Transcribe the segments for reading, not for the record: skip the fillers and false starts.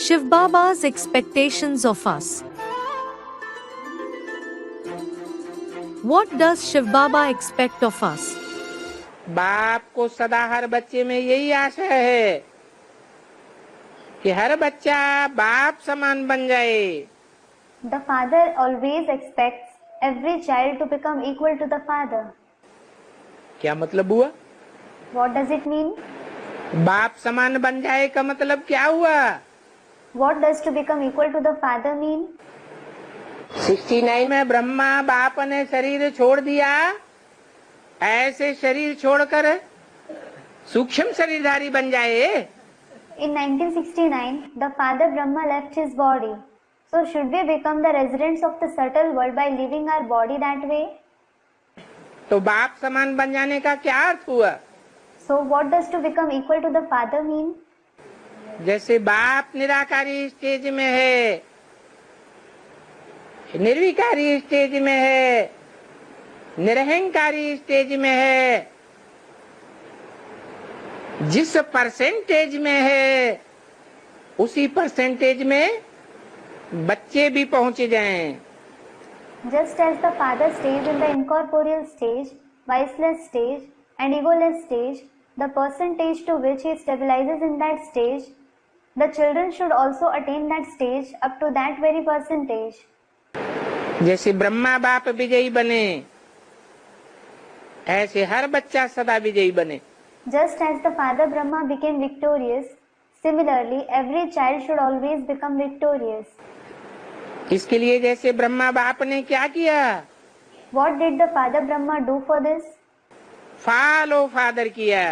Shiv Baba's expectations of us. What does Shiv Baba expect of us? बाप को सदा हर बच्चे में यही आशा है कि हर बच्चा बाप समान बन जाए। The father always expects every child to become equal to the father. क्या मतलब हुआ? What does it mean? बाप समान बन जाए का मतलब क्या हुआ? What does to become equal to the father mean? 69 में ब्रह्मा बाप ने शरीर छोड़ दिया, ऐसे शरीर छोड़कर सूक्ष्म शरीरधारी बन जाए। In 1969, the father Brahma left his body. So should we become the residents of the subtle world by leaving our body that way? तो बाप समान बन जाने का क्या अर्थ हुआ? So what does to become equal to the father mean? जैसे बाप निराकारी स्टेज में है, निर्विकारी स्टेज में है, निरहंकारी स्टेज में है, जिस परसेंटेज में है उसी परसेंटेज में बच्चे भी पहुंच जाएं। Just as the father stays in the incorporeal stage, viceless stage and egoless stage, the percentage to which he stabilizes in that stage, the children should also attain that stage up to that very percentage. जैसे ब्रह्मा बाप विजयी बने, ऐसे हर बच्चा सदा विजयी बने। Just as the father Brahma became victorious, similarly every child should always become victorious. इसके लिए जैसे ब्रह्मा बाप ने क्या किया? What did the father Brahma do for this? Follow father किया।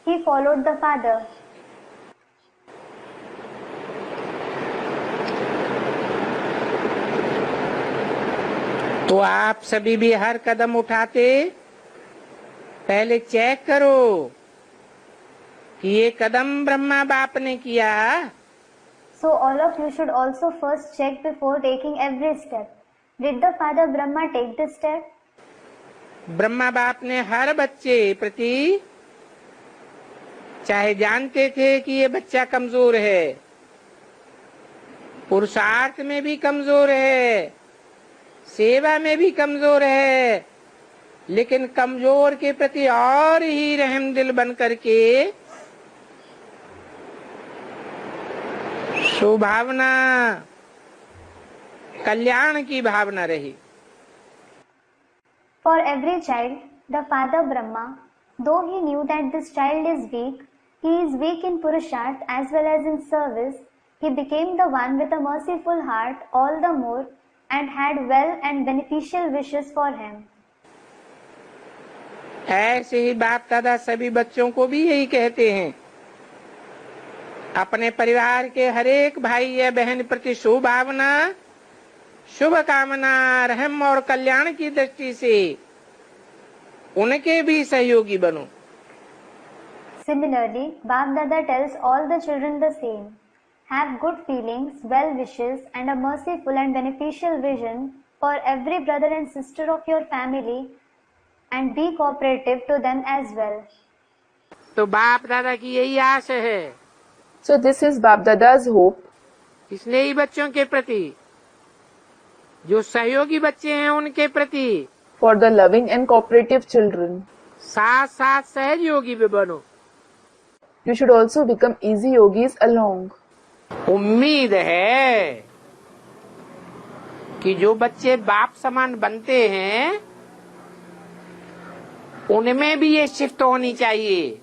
He followed the father. तो आप सभी भी हर कदम उठाते पहले चेक करो कि ये कदम ब्रह्मा बाप ने किया। So all of you should also first check before taking every step. Did the father Brahma take this step? Brahma बाप ने हर बच्चे प्रति, चाहे जानते थे कि ये बच्चा कमजोर है, पुरुषार्थ में भी कमजोर है, सेवा में भी कमजोर है, लेकिन कमजोर के प्रति और ही रहम दिल बन करके सुभावना, कल्याण की भावना रही। For every child, the father Brahma, though he knew that this child is weak, he is weak in Purusharth as well as in service, he became the one with a merciful heart all the more and had well and beneficial wishes for him. ऐसे ही बाप दादा सभी बच्चों को भी यही कहते हैं, अपने परिवार के हर एक भाई या बहन प्रति शुभ भावना, शुभ कामना, रहम और कल्याण की दृष्टि से उनके भी सहयोगी बनो। Similarly, Bap Dada tells all the children the same. Have good feelings, well wishes and a merciful and beneficial vision for every brother and sister of your family and be cooperative to them as well. तो बाप दादा की यही आस है। So this is Bap Dada's hope. इसलिए ही बच्चों के प्रति, जो सहयोगी बच्चे हैं उनके प्रति, For the loving and cooperative children, साथ साथ सहयोगी भी बनो। you should also become easy yogis along. उम्मीद है कि जो बच्चे बाप समान बनते हैं उनमें भी ये शिफ्ट होनी चाहिए।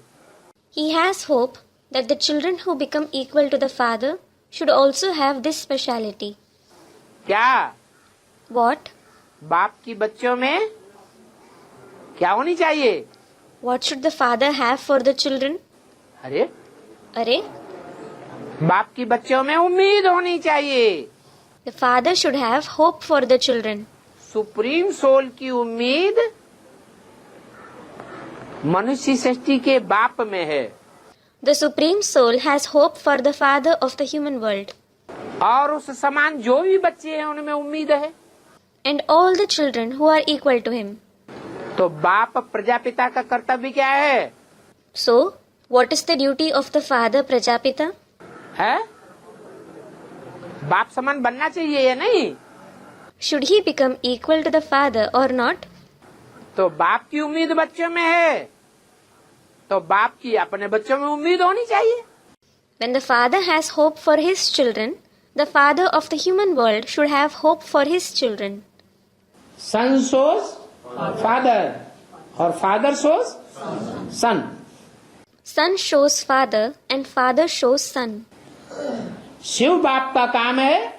He has hope that the children who become equal to the father should also have this speciality. क्या? What? बाप की बच्चों में क्या होनी चाहिए? What should the father have for the children? अरे Arey, बाप की बच्चों में उम्मीद होनी चाहिए। the father should have hope for the children. Supreme soul की उम्मीद मनुष्य सृष्टि के बाप में है। The Supreme Soul has hope for the father of the human world. और उस समान जो भी बच्चे हैं उनमें उम्मीद है। And all the children who are equal to him. तो बाप प्रजापिता का कर्तव्य क्या है? So, what is the duty of the father Prajapita? है बाप समान बनना चाहिए या नहीं? Should he become equal to the father or not? तो बाप की उम्मीद बच्चों में है, तो बाप की अपने बच्चों में उम्मीद होनी चाहिए। When the father has hope for his children, the father of the human world should have hope for his children. Son shows father और father shows son. Son shows father and father shows son. शिव बाप का काम है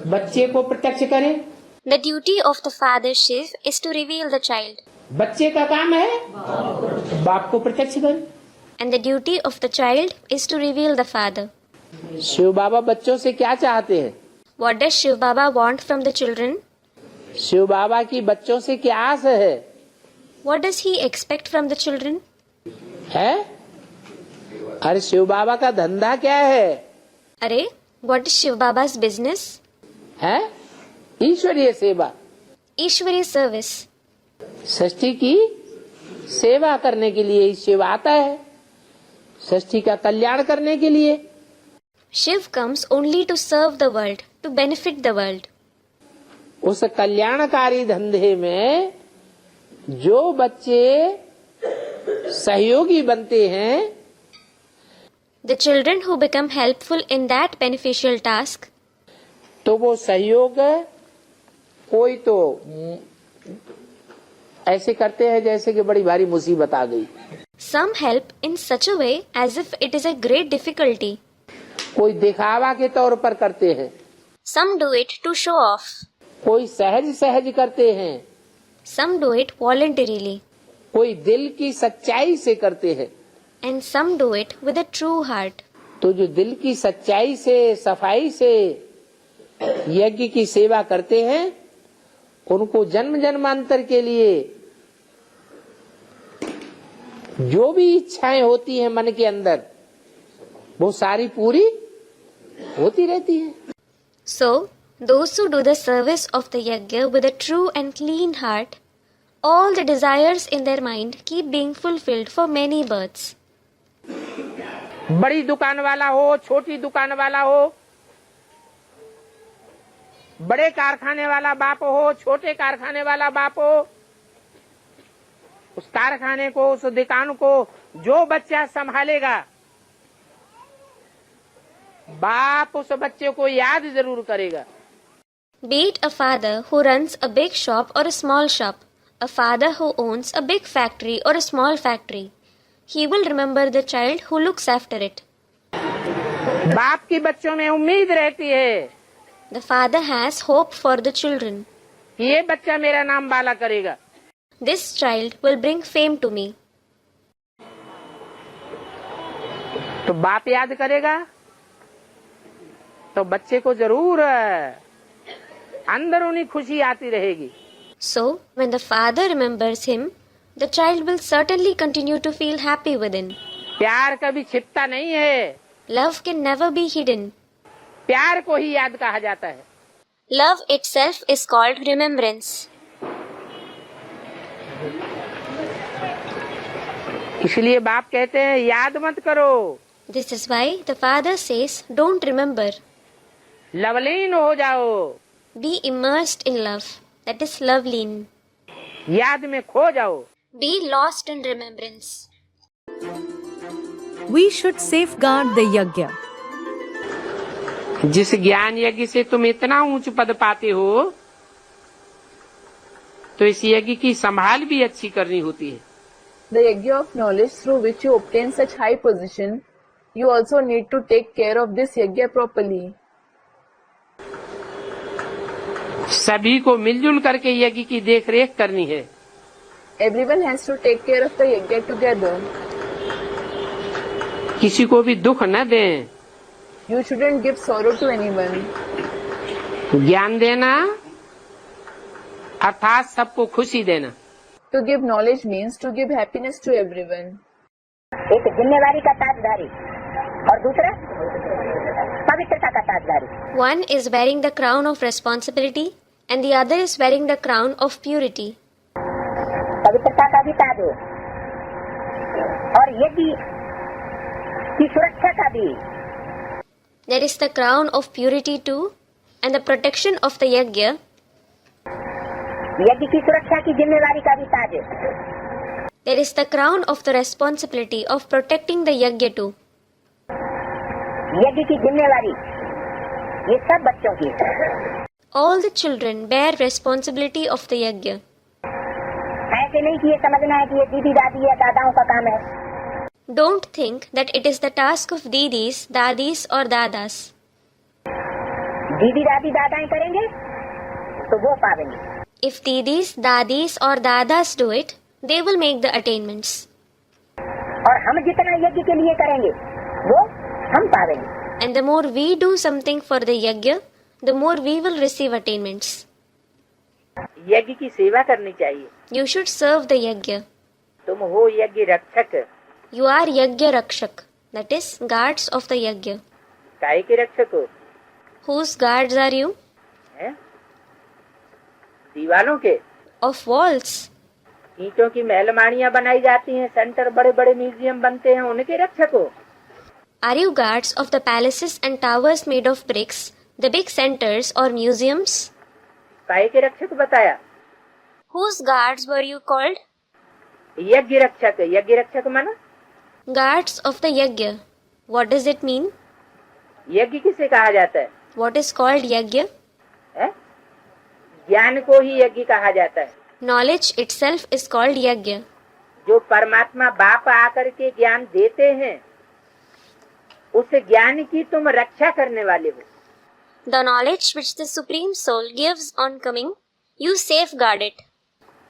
बच्चे को प्रत्यक्ष करे। The duty of the father Shiv is to reveal the child, बच्चे का काम है बाप को प्रत्यक्ष करे। and the duty of the child is to reveal the father. Shiv बाबा बच्चों से क्या चाहते हैं? What does Shiv Baba want from the children? Shiv बाबा की बच्चों से क्या आस है? What does he expect from the children? है? अरे शिव बाबा का धंधा क्या है? Arey, what is Shiv Baba's business? है ईश्वरीय सेवा, Ishwari service. सृष्टि की सेवा करने के लिए शिव आता है, सृष्टि का कल्याण करने के लिए। Shiv comes only to serve the world, to benefit the world. उस कल्याणकारी धंधे में जो बच्चे सहयोगी बनते हैं, The children who become helpful in that beneficial task, तो वो सहयोग कोई तो ऐसे करते हैं जैसे कि बड़ी भारी मुसीबत आ गई, some help in such a way as if it is a great difficulty. कोई दिखावा के तौर पर करते हैं, Some do it to show off. कोई सहज सहज करते हैं, Some do it voluntarily. कोई दिल की सच्चाई से करते हैं। And some do it with a true heart. तो जो दिल की सच्चाई से, सफाई से यज्ञ की सेवा करते हैं, उनको जन्म जन्मांतर के लिए जो भी इच्छाएं होती हैं मन के अंदर, वो सारी पूरी होती रहती है। So, those who do the service of the yajna with a true and clean heart, all the desires in their mind keep being fulfilled for many births. बड़ी दुकान वाला हो, छोटी दुकान वाला हो, बड़े कारखाने वाला बाप हो, छोटे कारखाने वाला बाप हो, उस कारखाने को, उस दुकान को जो बच्चा संभालेगा, बाप उस बच्चे को याद जरूर करेगा। Be it a father who runs a big shop or a small shop, a father who owns a big factory or a small factory, he will remember the child who looks after it. बाप की बच्चों में उम्मीद रहती है The father has hope for the children. कि ये बच्चा मेरा नाम बाला करेगा। This child will bring fame to me. तो बाप याद करेगा तो बच्चे को जरूर अंदरूनी खुशी आती रहेगी। So, when the father remembers him, the child will certainly continue to feel happy within. प्यार कभी छिपता नहीं है, Love can never be hidden. प्यार को ही याद कहा जाता है। Love itself is called remembrance. इसलिए बाप कहते हैं याद मत करो, This is why the father says, don't remember. Lovleen हो जाओ, Be immersed in love. That is loveline. याद में खो जाओ। Be lost in remembrance. We should safeguard the yajna. जिस ज्ञान यज्ञ से तुम इतना ऊंच पद पाते हो, तो इस यज्ञ की संभाल भी अच्छी करनी होती है। The yajna of knowledge through which you obtain such high position, you also need to take care of this yajna properly. सभी को मिलजुल करके यज्ञ की देख रेख करनी है। Everyone has to take care of the yajna together. किसी को भी दुख न दें। You shouldn't give sorrow to anyone. ज्ञान देना अर्थात सबको खुशी देना। To give knowledge means to give happiness to everyone. एक जिम्मेवारी का ताजधारी और दूसरा पवित्रता का ताजधारी। One is wearing the crown of responsibility and the other is wearing the crown of purity. पवित्रता का भी ताज हो और यज्ञ की सुरक्षा का भी। There is the crown of purity too, and the protection of the yajna. यज्ञ की सुरक्षा की जिम्मेवारी का भी ताज है। There is the crown of the responsibility of protecting the yajna too. यज्ञ की जिम्मेवारी ये सब बच्चों की है। All the children bear responsibility of the yajna. ऐसे नहीं कि ये समझना है कि ये दीदी दादी या दादाओं का काम है। Don't think that it is the task of didis, dadis or dadas. दीदी दादी दादाएं करेंगे तो वो पावेंगे। If didis, dadis or dadas do it, they will make the attainments. और हम जितना यज्ञ के लिए करेंगे वो हम पावेंगे। And the more we do something for the yajna, the more we will receive attainments. यज्ञ की सेवा करनी चाहिए। You should serve the yajna. तुम हो यज्ञ रक्षक। You are yajna rakshak, that is, guards of the yajna. काय के रक्षक हो? Whose guards are you? हैं? दीवालों के? Of walls. ईंटों की महलमानियां बनाई जाती हैं, सेंटर बड़े बड़े म्यूजियम बनते हैं, उनके रक्षक हो? Are you guards of the palaces and towers made of bricks, the big centers or museums? काय के रक्षक बताया? Whose guards were you called? यज्ञ रक्षक। यज्ञ रक्षक माना Guards of the yajna. What does it mean? यज्ञ किसे कहा जाता है? What is called yajna? है? ज्ञान को ही यज्ञ कहा जाता है। Knowledge itself is called yajna. जो परमात्मा बाप आकर के ज्ञान देते हैं, उस ज्ञान की तुम रक्षा करने वाले हो। The knowledge which the Supreme Soul gives on coming, you safeguard it.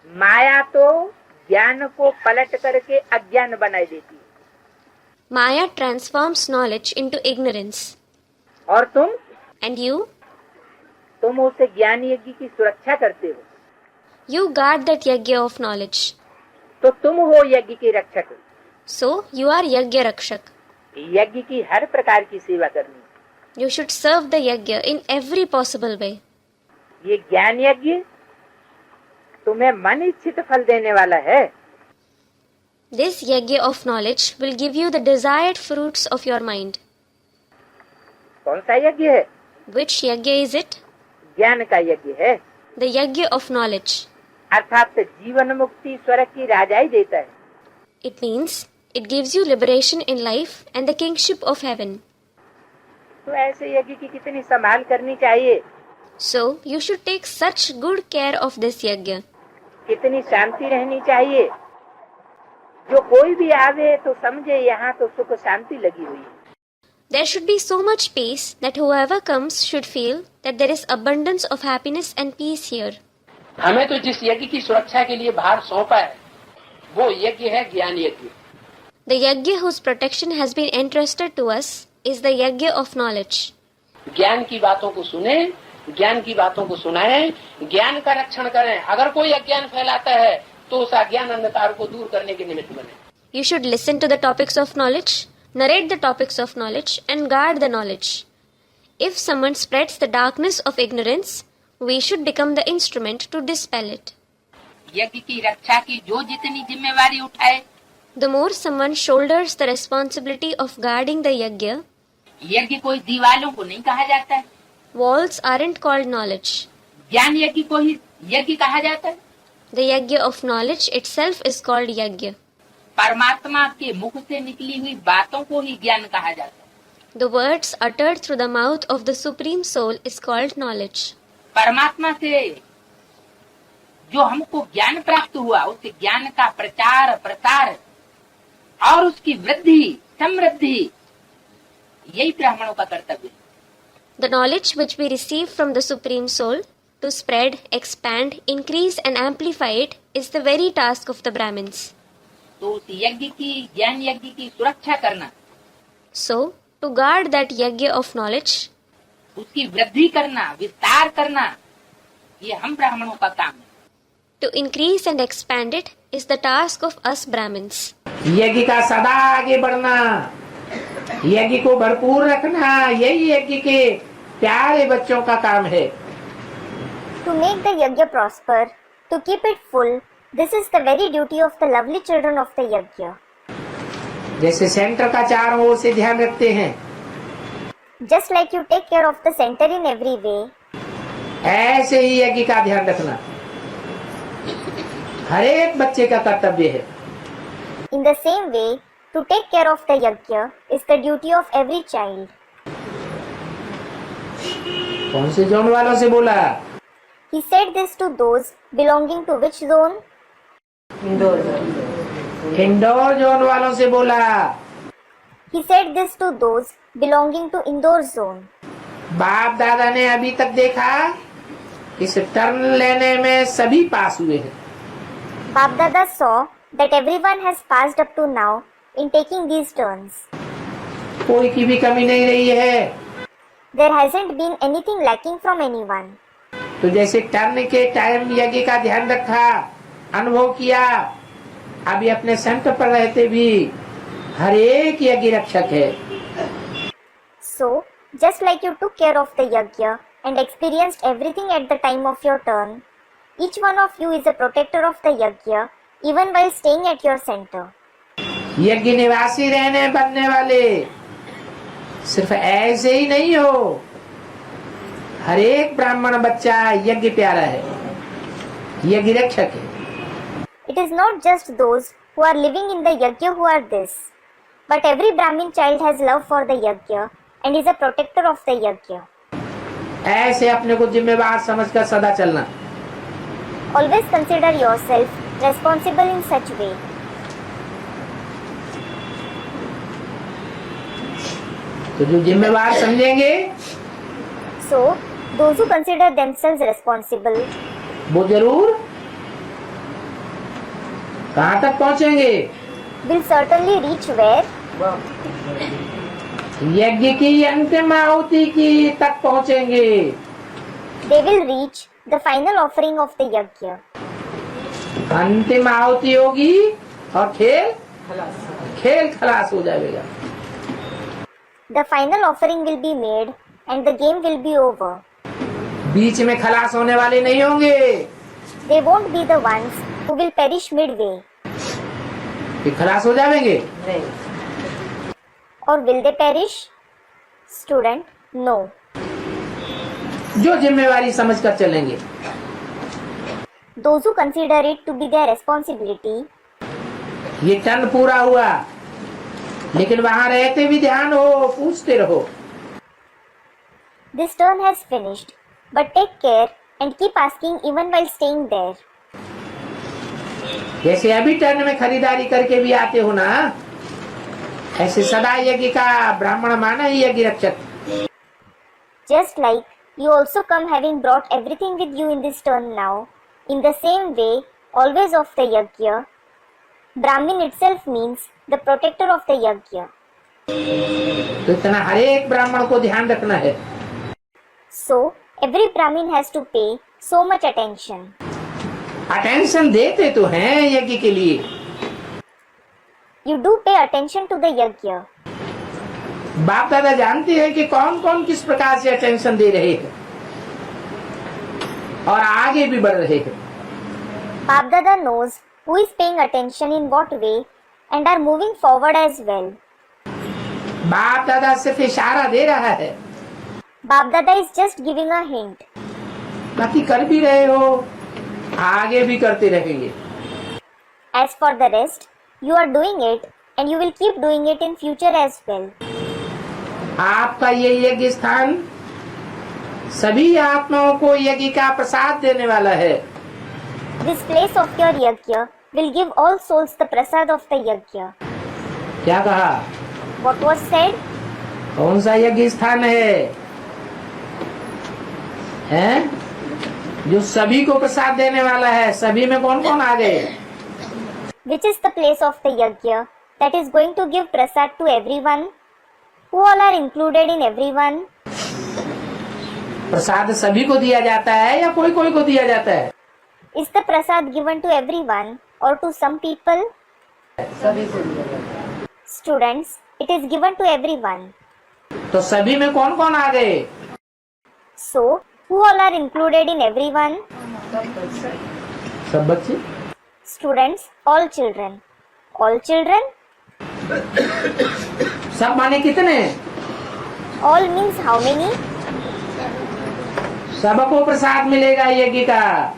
माया तो ज्ञान को पलट करके अज्ञान बनाई देती है। Maya transforms knowledge into ignorance. और तुम And you उस ज्ञान यज्ञ की सुरक्षा करते हो। You guard that yajna of knowledge. तो तुम हो यज्ञ के रक्षक। So, you are yajna rakshak. यज्ञ की हर प्रकार की सेवा करनी। You should serve the yajna in every possible way. ये ज्ञान यज्ञ तुम्हें मन इच्छित फल देने वाला है। This yajna of knowledge will give you the desired fruits of your mind. कौन सा यज्ञ है? Which yajna is it? ज्ञान का यज्ञ है। The yajna of knowledge. अर्थात जीवन मुक्ति स्वर्ग की राजाई देता है। It means it gives you liberation in life and the kingship of heaven. तो ऐसे यज्ञ की कितनी संभाल करनी चाहिए। So, you should take such good care of this yajna. कितनी शांति रहनी चाहिए। जो कोई भी आवे तो समझे यहाँ तो सुख शांति लगी हुई है। There should be so much peace that whoever comes should feel that there is abundance of happiness and peace here. हमें तो जिस यज्ञ की सुरक्षा के लिए भार सौंपा है वो यज्ञ है ज्ञान यज्ञ। The yajna whose protection has been entrusted to us is the yajna of knowledge. ज्ञान की बातों को सुने, ज्ञान की बातों को सुनाएं, ज्ञान का रक्षण करें। अगर कोई अज्ञान फैलाता है तो उस अज्ञान अंधकार को दूर करने के निमित्त बने। You should listen to the topics of knowledge, narrate the topics of knowledge, and guard the knowledge. If someone spreads the darkness of ignorance, we should become the instrument to dispel it. यज्ञ की रक्षा की जो जितनी जिम्मेवारी उठाए, The more someone shoulders the responsibility of guarding the yajna, यज्ञ कोई दीवालों को नहीं कहा जाता है। walls aren't called knowledge. ज्ञान यज्ञ को ही यज्ञ कहा जाता है। The yajna of knowledge itself is called yajna. परमात्मा के मुख से निकली हुई बातों को ही ज्ञान कहा जाता है। The words uttered through the mouth of the Supreme Soul is called knowledge. परमात्मा से जो हमको ज्ञान प्राप्त हुआ, उस ज्ञान का प्रचार प्रसार और उसकी वृद्धि समृद्धि, यही ब्राह्मणों का कर्तव्य है। The knowledge which we receive from the Supreme Soul, to spread, expand, increase and amplify it is the very task of the Brahmins. तो उस यज्ञ की ज्ञान यज्ञ की सुरक्षा करना, So, to guard that yajna of knowledge, उसकी वृद्धि करना, विस्तार करना, ये हम ब्राह्मणों का काम है। to increase and expand it is the task of us Brahmins. यज्ञ का सदा आगे बढ़ना, यज्ञ को भरपूर रखना, यही यज्ञ के प्यारे बच्चों का काम है। To make the yajna prosper, to keep it full, this is the very duty of the lovely children of the yajna. जैसे सेंटर का चारों ओर से ध्यान रखते हैं, Just like you take care of the center in every way, ऐसे ही यज्ञ का ध्यान रखना हर एक बच्चे का कर्तव्य है। in the same way, to take care of the yajna is the duty of every child. कौन से जोन वालों से बोला? He said this to those belonging to which zone? Indoor zone वालों से बोला। He said this to those belonging to Indore zone. बाप दादा ने अभी तक देखा इस टर्न लेने में सभी पास हुए हैं। Bap Dada saw that everyone has passed up to now in taking these turns. कोई की भी कमी नहीं रही है। There hasn't been anything lacking from anyone. तो जैसे टर्न के टाइम यज्ञ का ध्यान रखा, अनुभव किया, अभी अपने सेंटर पर रहते भी हर एक यज्ञ रक्षक है। So, just like you took care of the yajna and experienced everything at the time of your turn, each one of you is a protector of the yajna even while staying at your center. यज्ञ निवासी रहने बनने वाले सिर्फ ऐसे ही नहीं हो, हर एक ब्राह्मण बच्चा यज्ञ प्यारा है, यज्ञ रक्षक है। It is not just those who are living in the yajna who are this, but every Brahmin child has love for the yajna and is a protector of the yajna. ऐसे अपने को जिम्मेवार समझकर सदा चलना। Always consider yourself responsible in such way. तो जो जिम्मेवार समझेंगे So, those who consider themselves responsible वो जरूर कहाँ तक पहुँचेंगे? will certainly reach where? यज्ञ की अंतिम आहुति की तक पहुँचेंगे। They will reach the final offering of the yajna. अंतिम आहुति होगी और खेल खलास हो जाएगा। The final offering will be made and the game will be over. बीच में खलास होने वाले नहीं होंगे। They won't be the ones who will perish midway. ये खलास हो जाएंगे? Or will they perish? Student, no. जो जिम्मेवारी समझकर चलेंगे। Those who consider it to be their responsibility, ये टर्न पूरा हुआ, लेकिन वहां रहते भी ध्यान हो, पूछते रहो। this turn has finished, but take care and keep asking even while staying there. जैसे अभी टर्न में खरीदारी करके भी आते हो ना, ऐसे सदा यज्ञ का ब्राह्मण माना ही यज्ञ रक्षक। Just like you also come having brought everything with you in this turn now, in the same way, always of the yajna, Brahmin itself means the protector of the yajna. तो इतना हर एक ब्राह्मण को ध्यान रखना है। So, every Brahmin has to pay so much attention. Attention देते तो हैं यज्ञ के लिए। You do pay attention to the yajna. बाप दादा जानते हैं कि कौन कौन किस प्रकार से अटेंशन दे रहे हैं और आगे भी बढ़ रहे हैं। Bap Dada knows who is paying attention in what way and are moving forward as well. बाप दादा सिर्फ इशारा दे रहा है, Bap Dada is just giving a hint. बाकी कर भी रहे हो, आगे भी करते रहेंगे। As for the rest, you are doing it and you will keep doing it in future as well. आपका ये यज्ञ स्थान सभी आत्माओं को यज्ञ का प्रसाद देने वाला है। This place of your yajna will give all souls the prasad of the yajna. क्या कहा? What was said? कौन सा यज्ञ स्थान है? जो सभी को प्रसाद देने वाला है। सभी में कौन कौन आ गए? Which is the place of the yajna that is going to give prasad to everyone? Who all are included in everyone? प्रसाद सभी को दिया जाता है या कोई कोई को दिया जाता है? Is the prasad given to everyone or to some people? Students, it is given to everyone. तो सभी में कौन कौन आ गए? So, who all are included in everyone? सब बच्चे। Students, all children. All children? सब माने कितने? All means how many? सबको प्रसाद मिलेगा यज्ञ का।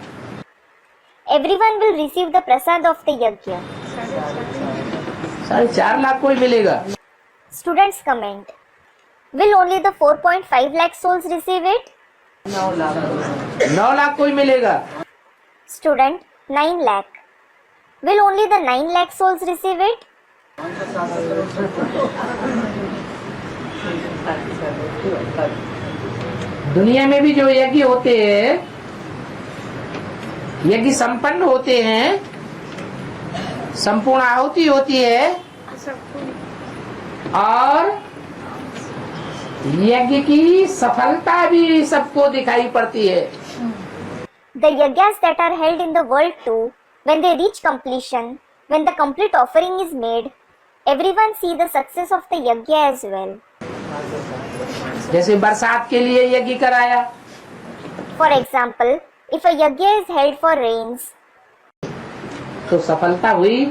Everyone will receive the prasad of the yajna. 4.5 lakh को ही मिलेगा। Students comment. Will only the 4.5 lakh souls receive it? 9 lakh को ही मिलेगा। Student 9 lakh. Will only the 9 lakh souls receive it? दुनिया में भी जो यज्ञ होते हैं, यज्ञ संपन्न होते हैं, संपूर्ण आहुति होती है और यज्ञ की सफलता भी सबको दिखाई पड़ती है। The yajnas that are held in the world too, when they reach completion, when the complete offering is made, everyone see the success of the yajna as well. जैसे बरसात के लिए यज्ञ कराया, For example, if a yajna is held for rains तो सफलता हुई,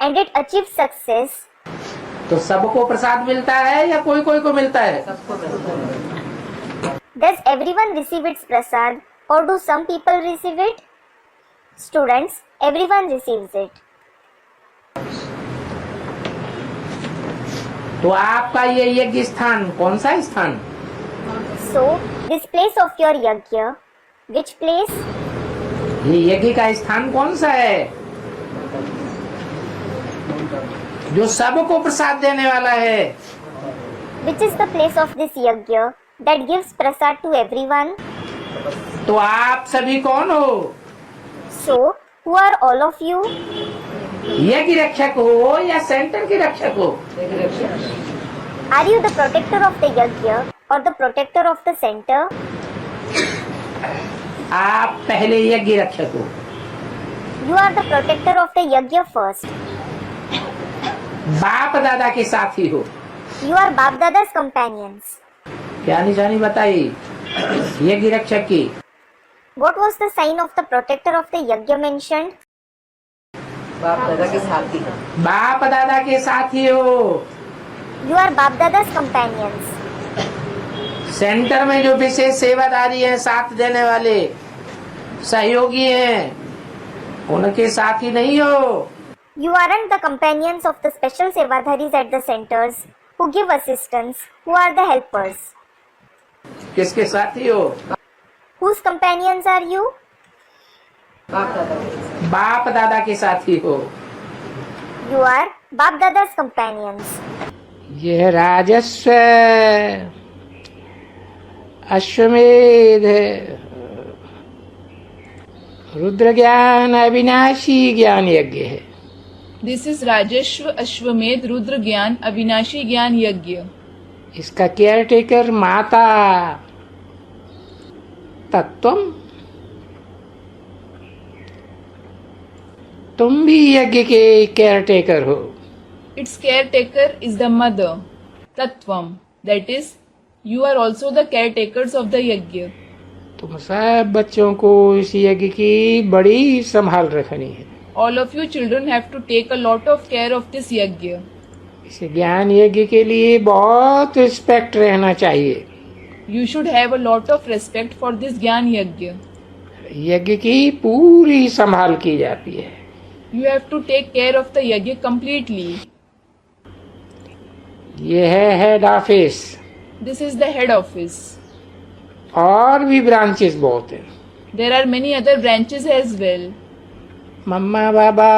and it achieves success, तो सबको प्रसाद मिलता है या कोई कोई को मिलता है? does everyone receive its prasad or do some people receive it? Students, everyone receives it. तो आपका ये यज्ञ स्थान कौन सा स्थान? So, this place of your yajna, which place? ये यज्ञ का स्थान कौन सा है जो सबको प्रसाद देने वाला है? Which is the place of this yajna that gives prasad to everyone? तो आप सभी कौन हो? So, who are all of you? यज्ञ रक्षक हो या सेंटर के रक्षक हो? Are you the protector of the yajna or the protector of the center? आप पहले यज्ञ रक्षक हो। You are the protector of the yajna first. बाप दादा के साथी हो। You are Bap Dada's companions. क्या निशानी बताई यज्ञ रक्षक की? What was the sign of the protector of the yajna mentioned? बाप दादा के साथी हो। You are Bap Dada's companions. Centre में जो विशेष सेवादारी हैं, साथ देने वाले सहयोगी हैं, उनके साथी नहीं हो। You aren't the companions of the special sevadharis at the centers who give assistance, who are the helpers. किसके साथी हो? Whose companions are you? बाप दादा के साथी हो। You are Bap Dada's companions. यह राजस्व अश्वमेध रुद्र ज्ञान अविनाशी ज्ञान यज्ञ है। This is Rajeshwa Ashwamedh Rudra Gyan Avinashi Gyan Yajna. इसका केयर टेकर माता तत्वम। तुम भी यज्ञ के केयर टेकर हो। Its caretaker is the mother, Tattvam. That is, you are also the caretakers of the yajna. तुम सब बच्चों को इस यज्ञ की बड़ी संभाल रखनी है। All of you children have to take a lot of care of this yajna. इस ज्ञान यज्ञ के लिए बहुत रिस्पेक्ट रहना चाहिए। You should have a lot of respect for this Gyan Yajna. यज्ञ की पूरी संभाल की जाती है। You have to take care of the yajna completely. यह है head office. This is the head office. और भी ब्रांचेस बहुत हैं। There are many other branches as well. मम्मा बाबा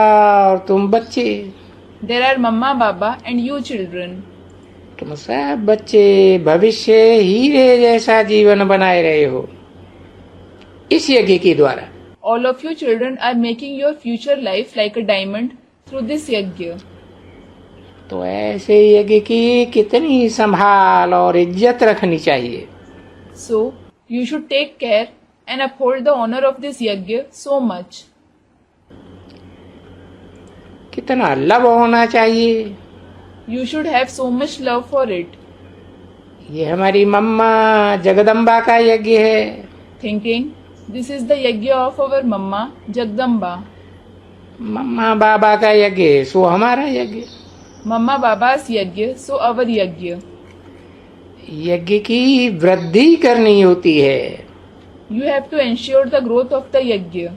और तुम बच्चे। There are Mamma, Baba and you children. तुम सब बच्चे भविष्य हीरे जैसा जीवन बनाए रहे हो इस यज्ञ के द्वारा। All of you children are making your future life like a diamond through this yajna. तो ऐसे यज्ञ की कितनी संभाल और इज्जत रखनी चाहिए। So, you should take care and uphold the honor of this yajna so much. कितना लव होना चाहिए। You should have so much love for it. ये हमारी मम्मा जगदम्बा का यज्ञ है। Thinking, this is the yajna of our Mamma Jagdamba. मम्मा बाबा का यज्ञ सो हमारा यज्ञ। Mamma Baba's yajna, so our yajna. यज्ञ की वृद्धि करनी होती है, You have to ensure the growth of the yajna,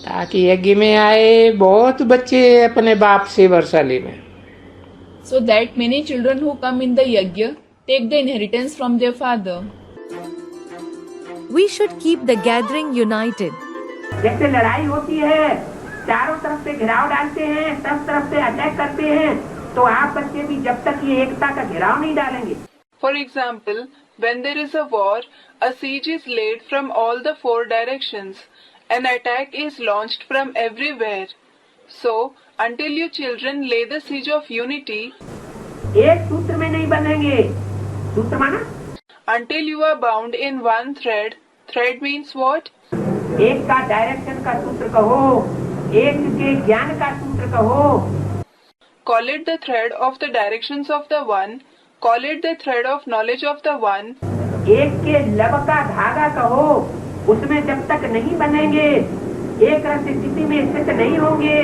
ताकि यज्ञ में आए बहुत बच्चे अपने बाप से वर्षा ले में। so that many children who come in the yajna take the inheritance from their father. We should keep the gathering united. जैसे लड़ाई होती है, चारों तरफ से घिराव डालते हैं, सब तरफ से अटैक करते हैं, तो आप बच्चे भी जब तक ये एकता का घिराव नहीं डालेंगे। For example, when there is a war, a siege is laid from all the four directions. An attack is launched from everywhere. So, until you children lay the siege of unity, एक सूत्र में नहीं बंधेंगे। सूत्र माना? until you are bound in one thread, thread means what? एक का direction का सूत्र कहो, एक के ज्ञान का सूत्र कहो। Call it the thread of the directions of the one, call it the thread of knowledge of the one, एक के लब का धागा कहो, उसमें जब तक नहीं बनेंगे, एक रस स्थिति में स्थित नहीं होंगे,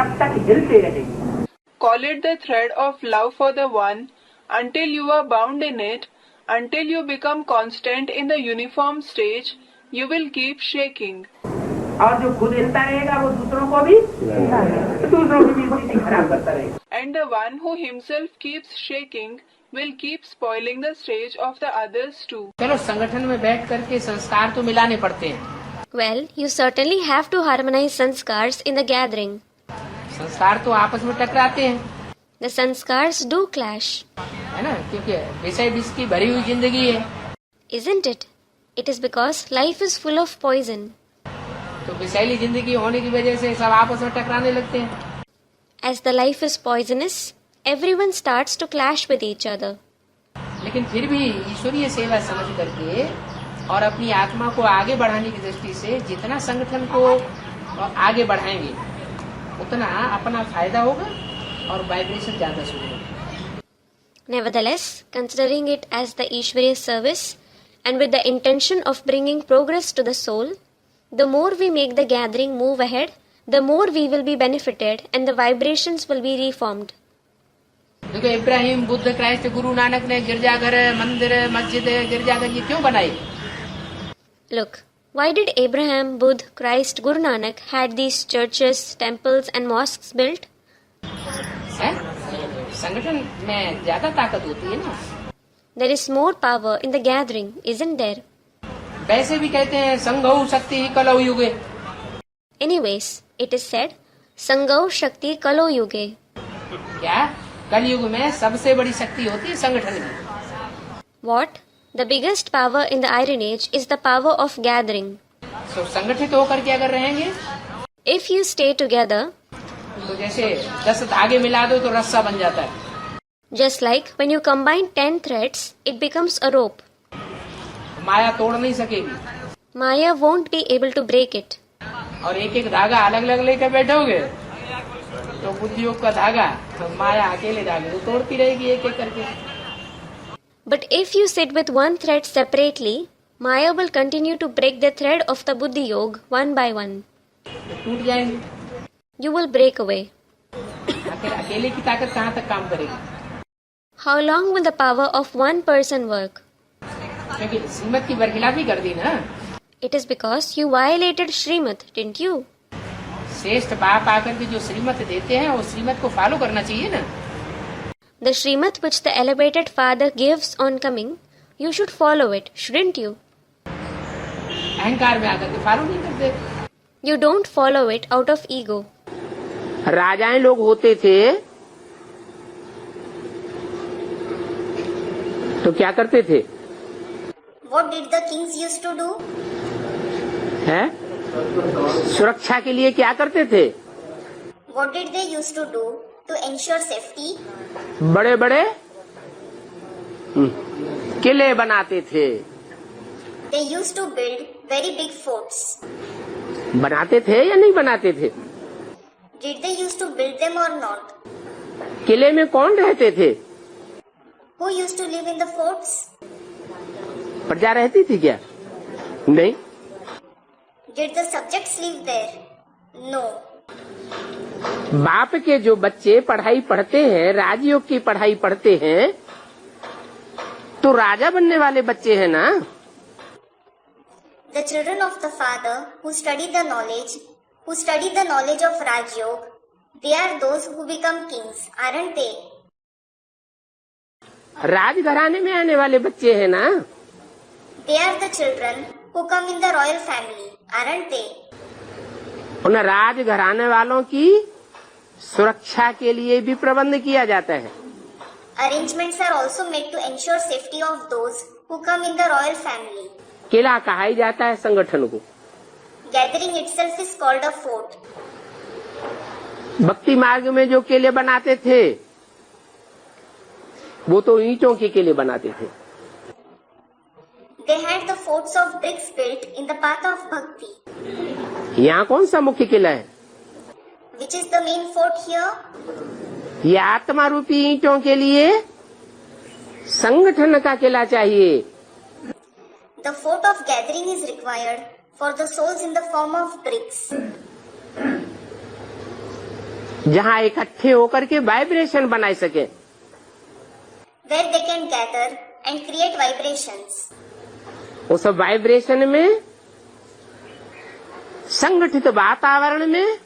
तब तक हिलते रहेंगे। call it the thread of love for the one, until you are bound in it, until you become constant in the uniform stage, you will keep shaking. और जो खुद हिलता रहेगा वो दूसरों को भी स्थिति खराब करता रहेगा। And the one who himself keeps shaking will keep spoiling the stage of the others too. चलो संगठन में बैठ करके संस्कार तो मिलाने पड़ते हैं। Well, you certainly have to harmonize sanskars in the gathering. संस्कार तो आपस में टकराते हैं, The sanskars do clash, है ना, क्योंकि विषय विष की भरी हुई जिंदगी है। isn't it? It is because life is full of poison. तो विषैली जिंदगी होने की वजह से सब आपस में टकराने लगते हैं। As the life is poisonous, everyone starts to clash with each other. लेकिन फिर भी ईश्वरीय सेवा समझ करके और अपनी आत्मा को आगे बढ़ाने की दृष्टि से जितना संगठन को आगे बढ़ाएंगे उतना अपना फायदा होगा और वाइब्रेशन ज्यादा सुधरेगा। Nevertheless, considering it as the Ishvariya service and with the intention of bringing progress to the soul, the more we make the gathering move ahead, the more we will be benefited and the vibrations will be reformed. देखो Ibrahim, Buddha, Christ, Guru Nanak ने गिरजाघर, मंदिर, मस्जिद, गिरजाघर ये क्यों बनाए? Look, why did Abraham, Buddha, Christ, Guru Nanak had these churches, temples and mosques built? है? संगठन में ज्यादा ताकत होती है ना। There is more power in the gathering, isn't there? वैसे भी कहते हैं संघौ शक्ति कलौ युगे। Anyways, it is said, Sangau Shakti Kalo Yuge. क्या कलयुग में सबसे बड़ी शक्ति होती है संगठन की। What? The biggest power in the Iron Age is the power of gathering. तो संगठित होकर के अगर रहेंगे If you stay together, तो जैसे 10 धागे मिला दो तो रस्सा बन जाता है। just like when you combine 10 threads, it becomes a rope. माया तोड़ नहीं सकेगी। Maya won't be able to break it. और एक एक धागा अलग अलग लेकर बैठोगे तो बुद्धि योग का धागा माया अकेले धागे तो तोड़ती रहेगी एक एक करके। But if you sit with one thread separately, Maya will continue to break the thread of the Buddhi Yoga one by one. तो टूट जाएंगे। You will break away. आखिर अकेले की ताकत कहाँ तक काम करेगी? How long will the power of one person work? क्योंकि श्रीमत की बरखिलाफी कर दी ना। It is because you violated Srimad, didn't you? श्रेष्ठ बाप आकर के जो श्रीमत देते हैं वो श्रीमत को फॉलो करना चाहिए ना। The Srimad which the elevated father gives on coming, you should follow it, shouldn't you? अहंकार में आकर के फॉलो नहीं करते। You don't follow it out of ego. राजाएं लोग होते थे तो क्या करते थे? What did the kings used to do? हैं? सुरक्षा के लिए क्या करते थे? What did they used to do to ensure safety? बड़े बड़े किले बनाते थे। They used to build very big forts. बनाते थे या नहीं बनाते थे? Did they used to build them or not? किले में कौन रहते थे? Who used to live in the forts? प्रजा रहती थी क्या? नहीं। Did the subjects live there? No. बाप के जो बच्चे पढ़ाई पढ़ते हैं, राजयोग की पढ़ाई पढ़ते हैं, तो राजा बनने वाले बच्चे हैं ना? The children of the father who study the knowledge of Raj Yoga, they are those who become kings, aren't they? राजघराने में आने वाले बच्चे हैं ना? They are the children who come in the royal family, aren't they? उन राजघराने वालों की सुरक्षा के लिए भी प्रबंध किया जाता है। Arrangements are also made to ensure safety of those who come in the royal family. किला कहा ही जाता है संगठन को। Gathering itself is called a fort. भक्ति मार्ग में जो किले बनाते थे वो तो ईंटों के किले बनाते थे। They had the forts of bricks built in the path of bhakti. यहाँ कौन सा मुख्य किला है? Which is the main fort here? ये आत्मा रूपी ईंटों के लिए संगठन का किला चाहिए। The fort of gathering is required for the souls in the form of bricks. जहाँ इकट्ठे होकर के वाइब्रेशन बनाए सके। Where they can gather and create vibrations. उस वाइब्रेशन में संगठित वातावरण में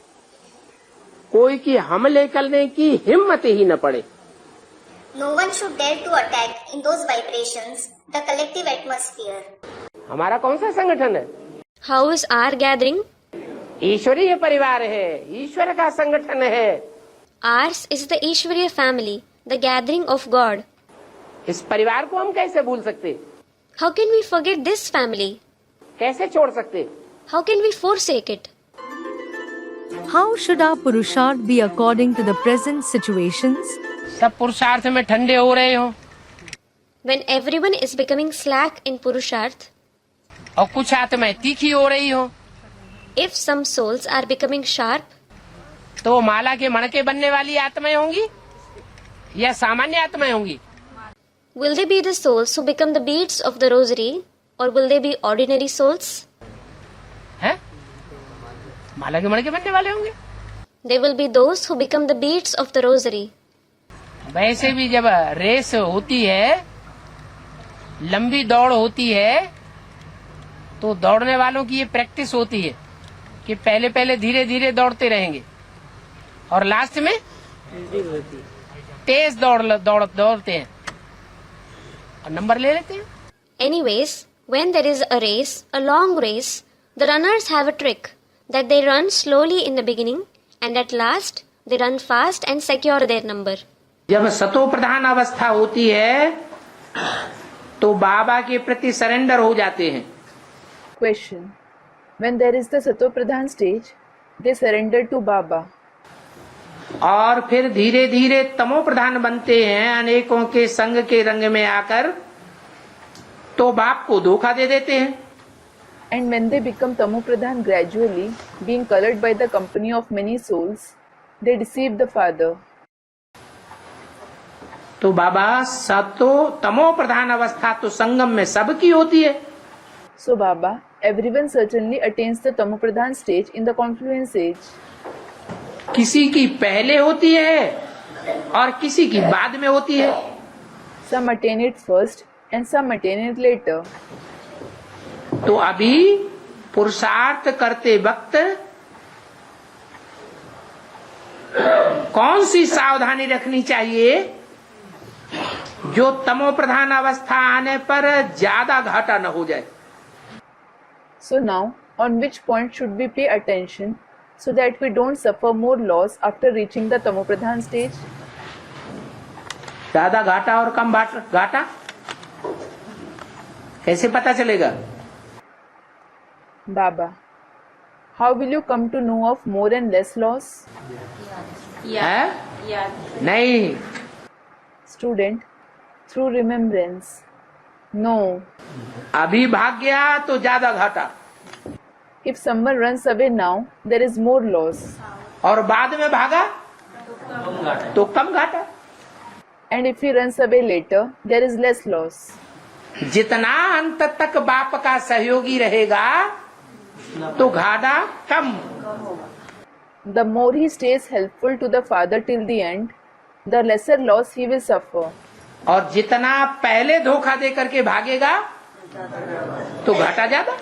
कोई की हमले करने की हिम्मत ही न पड़े। No one should dare to attack in those vibrations, the collective atmosphere. हमारा कौन सा संगठन है? How is our gathering? ईश्वरीय परिवार है, ईश्वर का संगठन है। Ours is the Ishwariya family, the gathering of God. इस परिवार को हम कैसे भूल सकते? How can we forget this family? कैसे छोड़ सकते? How can we forsake it? How should our Purusharth be according to the present situations? सब पुरुषार्थ में ठंडे हो रहे हो When everyone is becoming slack in Purusharth, और कुछ आत्माएं तीखी हो रही हो, if some souls are becoming sharp, तो वो माला के मणके बनने वाली आत्माएं होंगी या सामान्य आत्माएं होंगी? will they be the souls who become the beads of the rosary, or will they be ordinary souls? हैं? माला के मणके बनने वाले होंगे। They will be those who become the beads of the rosary. वैसे भी जब रेस होती है, लंबी दौड़ होती है, तो दौड़ने वालों की ये प्रैक्टिस होती है कि पहले पहले धीरे धीरे दौड़ते रहेंगे और लास्ट में तेज दौड़ते हैं और नंबर ले लेते हैं। Anyways, when there is a race, a long race, the runners have a trick that they run slowly in the beginning and at last they run fast and secure their number. जब सतो प्रधान अवस्था होती है तो बाबा के प्रति surrender हो जाते हैं। Question. When there is the Sato Pradhan stage, they surrender to Baba. और फिर धीरे धीरे तमो प्रधान बनते हैं अनेकों के संग के रंग में आकर, तो बाप को धोखा दे देते हैं। And when they become Tamo Pradhan gradually, being colored by the company of many souls, they deceive the Father. तो बाबा सतो तमो प्रधान अवस्था तो संगम में सबकी होती है। So Baba, everyone certainly attains the Tamo Pradhan stage in the confluence age. किसी की पहले होती है और किसी की बाद में होती है। Some attain it first and some attain it later. तो अभी पुरुषार्थ करते वक्त कौन सी सावधानी रखनी चाहिए जो तमो प्रधान अवस्था आने पर ज्यादा घाटा न हो जाए? So now, on which point should we pay attention so that we don't suffer more loss after reaching the Tamo Pradhan stage? ज्यादा घाटा और कम घाटा कैसे पता चलेगा? Baba, how will you come to know of more and less loss? है? नहीं। Student, through remembrance. No. अभी भाग गया तो ज्यादा घाटा, If someone runs away now, there is more loss. और बाद में भागा तो कम घाटा। And if he runs away later, there is less loss. जितना अंत तक बाप का सहयोगी रहेगा तो घाटा कम। The more he stays helpful to the Father till the end, the lesser loss he will suffer. और जितना पहले धोखा दे करके भागेगा तो घाटा ज्यादा।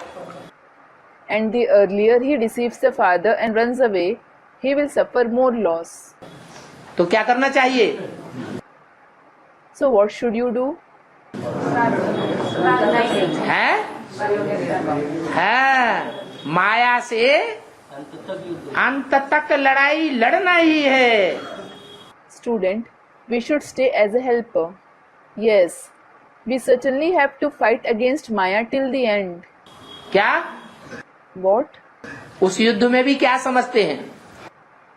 And the earlier he deceives the father and runs away, he will suffer more loss. तो क्या करना चाहिए? So what should you do? है माया से अंत तक लड़ाई लड़ना ही है। Student, we should stay as a helper. Yes, we certainly have to fight against Maya till the end. क्या? What? उस युद्ध में भी क्या समझते हैं?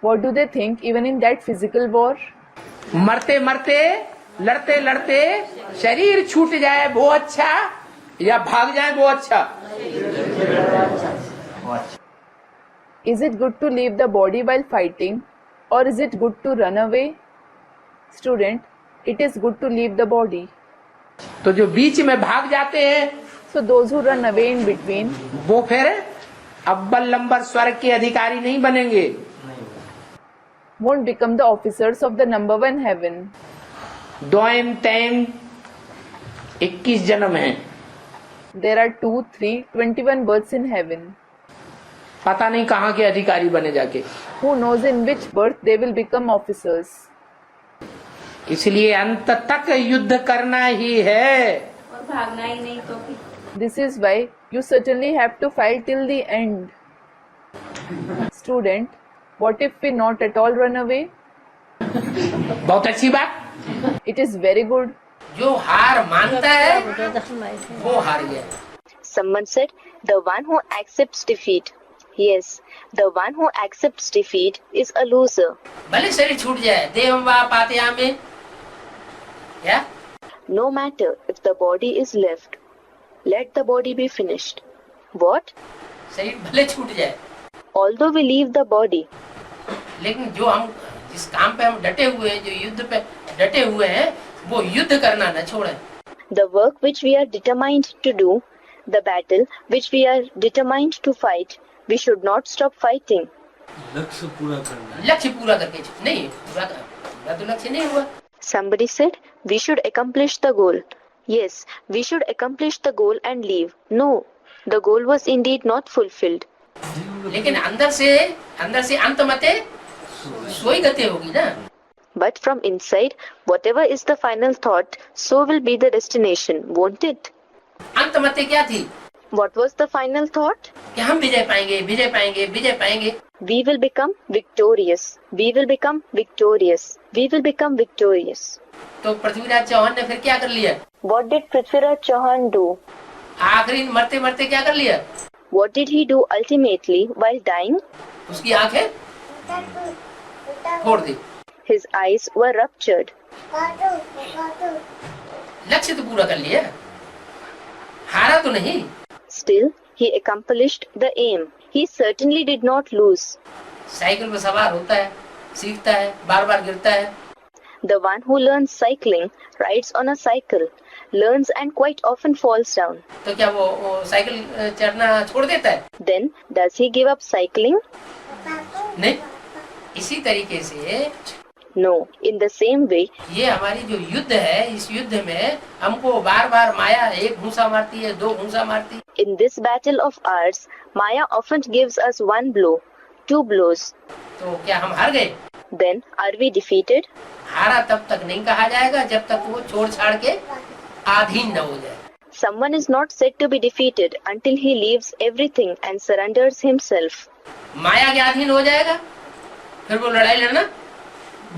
What do they think even in that physical war? मरते मरते लड़ते लड़ते शरीर छूट जाए वो अच्छा या भाग जाए वो अच्छा? Is it good to leave the body while fighting or is it good to run away? Student, it is good to leave the body. तो जो बीच में भाग जाते हैं So those who run away in between, वो फिर अव्वल number स्वर्ग के अधिकारी नहीं बनेंगे, won't become the officers of the number one heaven. दोएम तैम 21 जन्म है। There are 2, 3, 21 births in heaven. पता नहीं कहाँ के अधिकारी बने जाके। Who knows in which birth they will become officers. इसलिए अंत तक युद्ध करना ही है। और भागना ही नहीं तो भी। This is why you certainly have to fight till the end. Student, what if we not at all run away? बहुत अच्छी बात। It is very good. जो हार मानता है वो हार गया। Someone said, the one who accepts defeat. Yes, the one who accepts defeat is a loser. भले शरीर छूट जाए, देहम वा पातयामे, या? No matter if the body is left, let the body be finished. What? शरीर भले छूट जाए, Although we leave the body, लेकिन जो हम जिस काम पे हम डटे हुए हैं, जो युद्ध पे डटे हुए हैं, वो युद्ध करना न छोड़ें। the work which we are determined to do, the battle which we are determined to fight, we should not stop fighting. लक्ष्य पूरा करके नहीं पूरा तो लक्ष्य नहीं हुआ। Somebody said, we should accomplish the goal. Yes, we should accomplish the goal and leave. No, the goal was indeed not fulfilled. लेकिन अंदर से अंत मते सोई गति होगी ना। But from inside, whatever is the final thought, so will be the destination, won't it? अंत मते क्या थी? What was the final thought? कि हम विजय पाएंगे, विजय पाएंगे, विजय पाएंगे। We will become victorious. We will become victorious. We will become victorious. तो पृथ्वीराज चौहान ने फिर क्या कर लिया? What did Prithviraj Chauhan do? आखिरी मरते मरते क्या कर लिया? What did he do ultimately while dying? उसकी आंखें फोड़ दी। His eyes were ruptured. लक्ष्य तो पूरा कर लिया, हारा तो नहीं। Still, he accomplished the aim. He certainly did not lose. Cycle पर सवार होता है, सीखता है, बार बार गिरता है। The one who learns cycling rides on a cycle, learns and quite often falls down. तो क्या वो साइकिल चढ़ना छोड़ देता है? Then, does he give up cycling? नहीं। इसी तरीके से No. In the same way, ये हमारी जो युद्ध है, इस युद्ध में हमको बार बार माया एक घूंसा मारती है, दो घूंसा मारती है। in this battle of ours, Maya often gives us one blow, two blows. तो क्या हम हार गए? Then, are we defeated? हारा तब तक नहीं कहा जाएगा जब तक वो छोड़ छाड़ के आधीन न हो जाए। Someone is not said to be defeated until he leaves everything and surrenders himself. माया के अधीन हो जाएगा, फिर वो लड़ाई लड़ना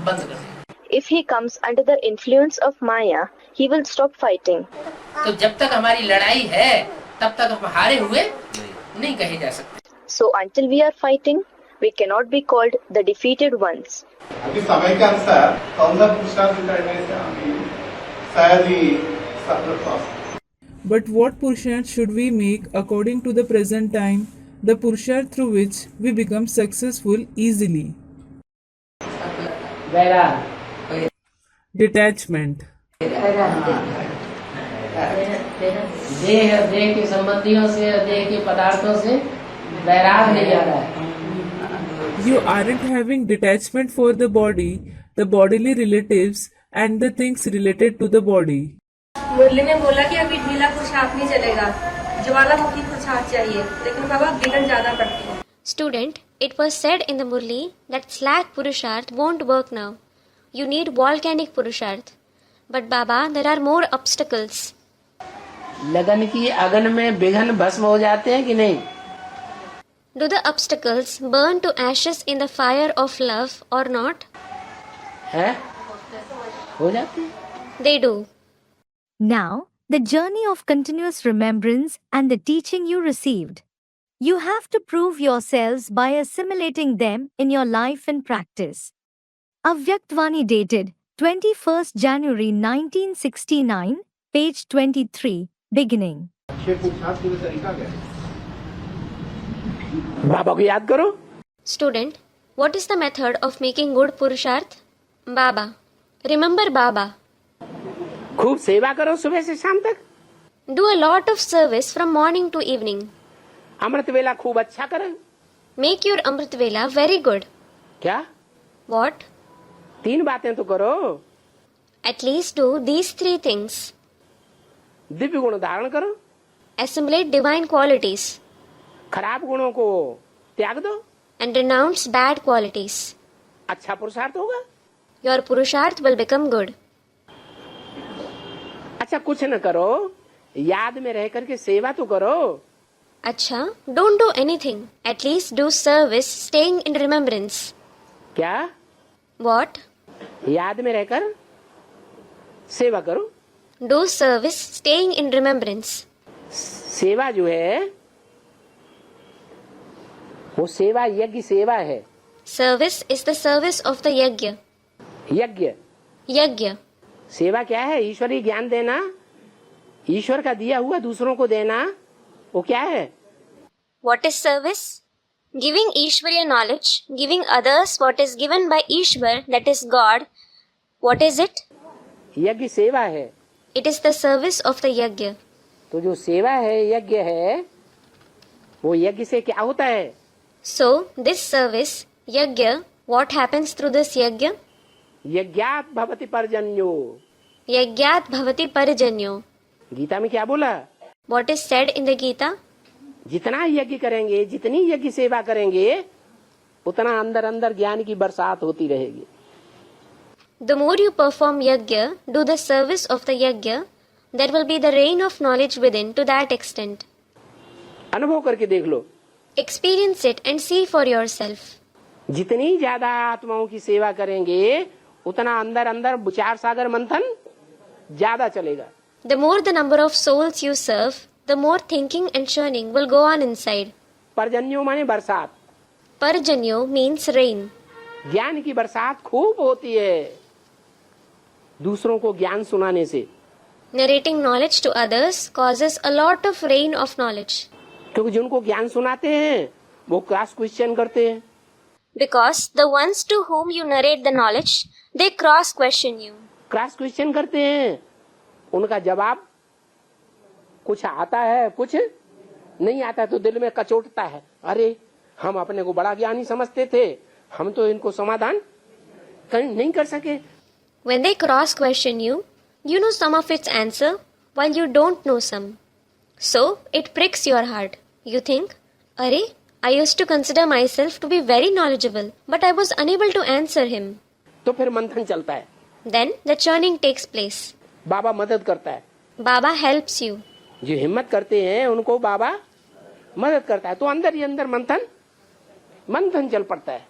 बंद कर देगा। If he comes under the influence of Maya, he will stop fighting. तो जब तक हमारी लड़ाई है तब तक हम हारे हुए नहीं कहे जा सकते। So until we are fighting, we cannot be called the defeated ones. अभी समय के अनुसार कौन सा पुरुषार्थ करने से हमें शायद ही सफल प्राप्त। But what purushart should we make according to the present time, the purushart through which we become successful easily? Detachment. देह के संबंधियों से, देह के पदार्थों से वैराग नहीं आ रहा है। You aren't having detachment for the body, the bodily relatives, and the things related to the body. मुरली ने बोला कि अभी ढीला पुरुषार्थ नहीं चलेगा, ज्वालामुखी पुरुषार्थ चाहिए, लेकिन बाबा बिगड़ ज्यादा पड़ती है. Student, it was said in the Murli that slack Purusharth won't work now. You need volcanic Purusharth. But Baba, there are more obstacles. लगन की अगन में विघन भस्म हो जाते हैं कि नहीं? Do the obstacles burn to ashes in the fire of love or not? है? हो जाते हैं. They do. Now, the journey of continuous remembrance and the teaching you received. You have to prove yourselves by assimilating them in your life and practice. Avyaktvani dated 21st January 1969, page 23, beginning. बाबा को याद करो. Student, what is the method of making good Purusharth? Baba. Remember Baba. खूब सेवा करो सुबह से शाम तक. Do a lot of service from morning to evening. अमृत वेला खूब अच्छा करें. Make your Amrit Vela very good. क्या? What? 3 बातें तो करो. At least do these 3 things. Divya गुण धारण करो. Assimilate divine qualities. खराब गुणों को त्याग दो. And renounce bad qualities. अच्छा पुरुषार्थ होगा. Your Purusharth will become good. अच्छा कुछ न करो, याद में रह करके सेवा तो करो. अच्छा, don't do anything. At least do service staying in remembrance. क्या? What? याद में रहकर सेवा करो. Do service staying in remembrance. सेवा जो है वो सेवा यज्ञ सेवा है. Service is the service of the yajna. यज्ञ. Yajna. सेवा क्या है? ईश्वरीय ज्ञान देना, ईश्वर का दिया हुआ दूसरों को देना. वो क्या है? What is service? Giving Ishwariya knowledge, giving others what is given by Ishwar, that is God. What is it? यज्ञ सेवा है. It is the service of the yajna. तो जो सेवा है यज्ञ है, वो यज्ञ से क्या होता है? So, this service, yajna, what happens through this yajna? यज्ञात भवति पर्जन्यो. Yajnat bhavati parjanyo. गीता में क्या बोला? What is said in the Gita? जितना यज्ञ करेंगे, जितनी यज्ञ सेवा करेंगे, उतना अंदर अंदर ज्ञान की बरसात होती रहेगी. The more you perform yajna, do the service of the yajna, there will be the rain of knowledge within to that extent. अनुभव करके देख लो. Experience it and see for yourself. जितनी ज्यादा आत्माओं की सेवा करेंगे, उतना अंदर अंदर विचार सागर मंथन ज्यादा चलेगा. The more the number of souls you serve, the more thinking and churning will go on inside. पर्जन्यो माने बरसात. Parjanyo means rain. ज्ञान की बरसात खूब होती है दूसरों को ज्ञान सुनाने से. Narrating knowledge to others causes a lot of rain of knowledge. क्योंकि जिनको ज्ञान सुनाते हैं वो क्रॉस क्वेश्चन करते हैं. Because the ones to whom you narrate the knowledge, they cross question you. Cross question करते हैं, उनका जवाब कुछ आता है, कुछ नहीं आता, तो दिल में कचोटता है. अरे हम अपने को बड़ा ज्ञानी समझते थे, हम तो इनको समाधान नहीं कर सके. When they cross question you, you know some of its answer while you don't know some. So it pricks your heart. You think, Arey, I used to consider myself to be very knowledgeable, but I was unable to answer him. तो फिर मंथन चलता है. Then the churning takes place. बाबा मदद करता है. Baba helps you. जो हिम्मत करते हैं उनको बाबा मदद करता है, तो अंदर ही अंदर मंथन चल पड़ता है.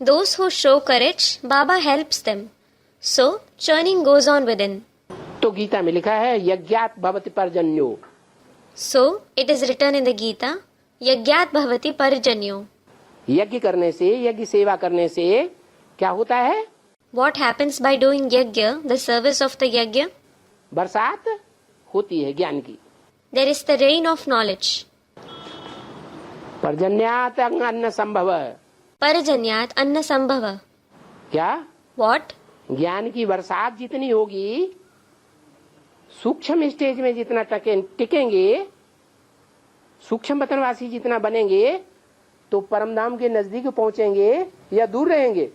Those who show courage, Baba helps them. So churning goes on within. तो गीता में लिखा है यज्ञात भवति पर्जन्यो. So it is written in the Gita, यज्ञात भवति परजन्यो. यज्ञ करने से, यज्ञ सेवा करने से क्या होता है? What happens by doing yajna, the service of the yajna? बरसात होती है ज्ञान की. There is the rain of knowledge. पर्जन्यात अन्न संभव. Parajanyat anna sambhava. क्या? What? ज्ञान की बरसात जितनी होगी, सूक्ष्म स्टेज में जितना टिकेंगे, सूक्ष्म वतनवासी जितना बनेंगे, तो परमधाम के नजदीक पहुंचेंगे या दूर रहेंगे?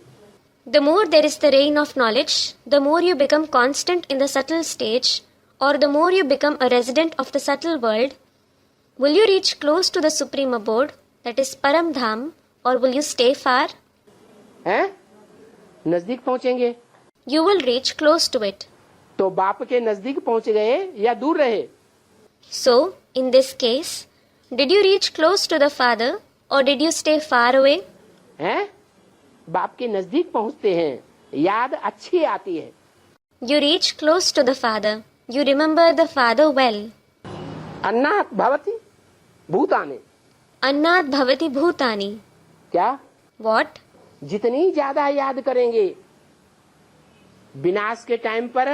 The more there is the rain of knowledge, the more you become constant in the subtle stage, or the more you become a resident of the subtle world. Will you reach close to the supreme abode, that is Param Dham, or will you stay far? हैं? नजदीक पहुंचेंगे You will reach close to it. तो बाप के नजदीक पहुंच गए या दूर रहे? So, in this case, did you reach close to the Father, or did you stay far away? हैं? बाप के नजदीक पहुंचते हैं, याद अच्छी आती है. You reach close to the Father. You remember the Father well. अन्नात् भवति भूतानि. Annat bhavati bhutani. क्या? What? जितनी ज्यादा याद करेंगे, विनाश के टाइम पर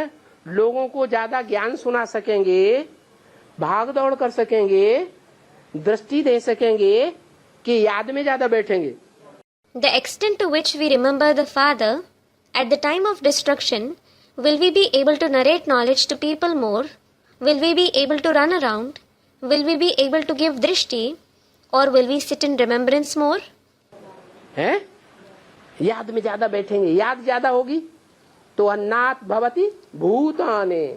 लोगों को ज्यादा ज्ञान सुना सकेंगे, भाग दौड़ कर सकेंगे, दृष्टि दे सकेंगे कि याद में ज्यादा बैठेंगे. The extent to which we remember the Father at the time of destruction, will we be able to narrate knowledge to people more? Will we be able to run around? Will we be able to give drishti? Or will we sit in remembrance more? हैं? याद में ज्यादा बैठेंगे, याद ज्यादा होगी तो अन्नात् भवति भूतानि.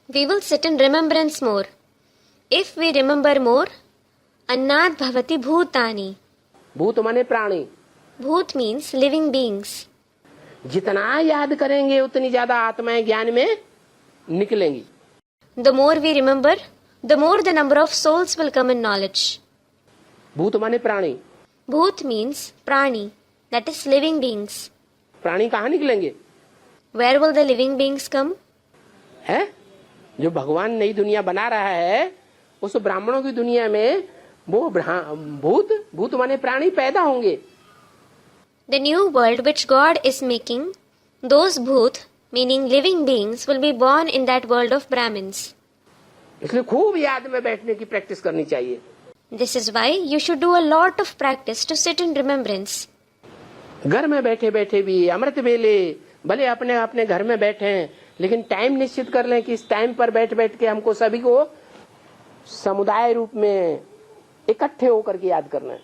We will sit in remembrance more. If we remember more, annat bhavati bhutani. भूत माने प्राणी. Bhut means living beings. जितना याद करेंगे उतनी ज्यादा आत्माएं ज्ञान में निकलेंगी. The more we remember, the more the number of souls will come in knowledge. भूत माने प्राणी. Bhut means prani, that is living beings. प्राणी कहाँ निकलेंगे? Where will the living beings come? है? जो भगवान नई दुनिया बना रहा है, उस ब्राह्मणों की दुनिया में वो भूत माने प्राणी पैदा होंगे. The new world which God is making, those bhut, meaning living beings, will be born in that world of Brahmins. इसलिए खूब याद में बैठने की प्रैक्टिस करनी चाहिए. This is why you should do a lot of practice to sit in remembrance. घर में बैठे बैठे भी अमृत वेले, भले अपने अपने घर में बैठे हैं, लेकिन टाइम निश्चित कर लें कि इस टाइम पर बैठ बैठ के हमको सभी को समुदाय रूप में इकट्ठे होकर के याद करना है.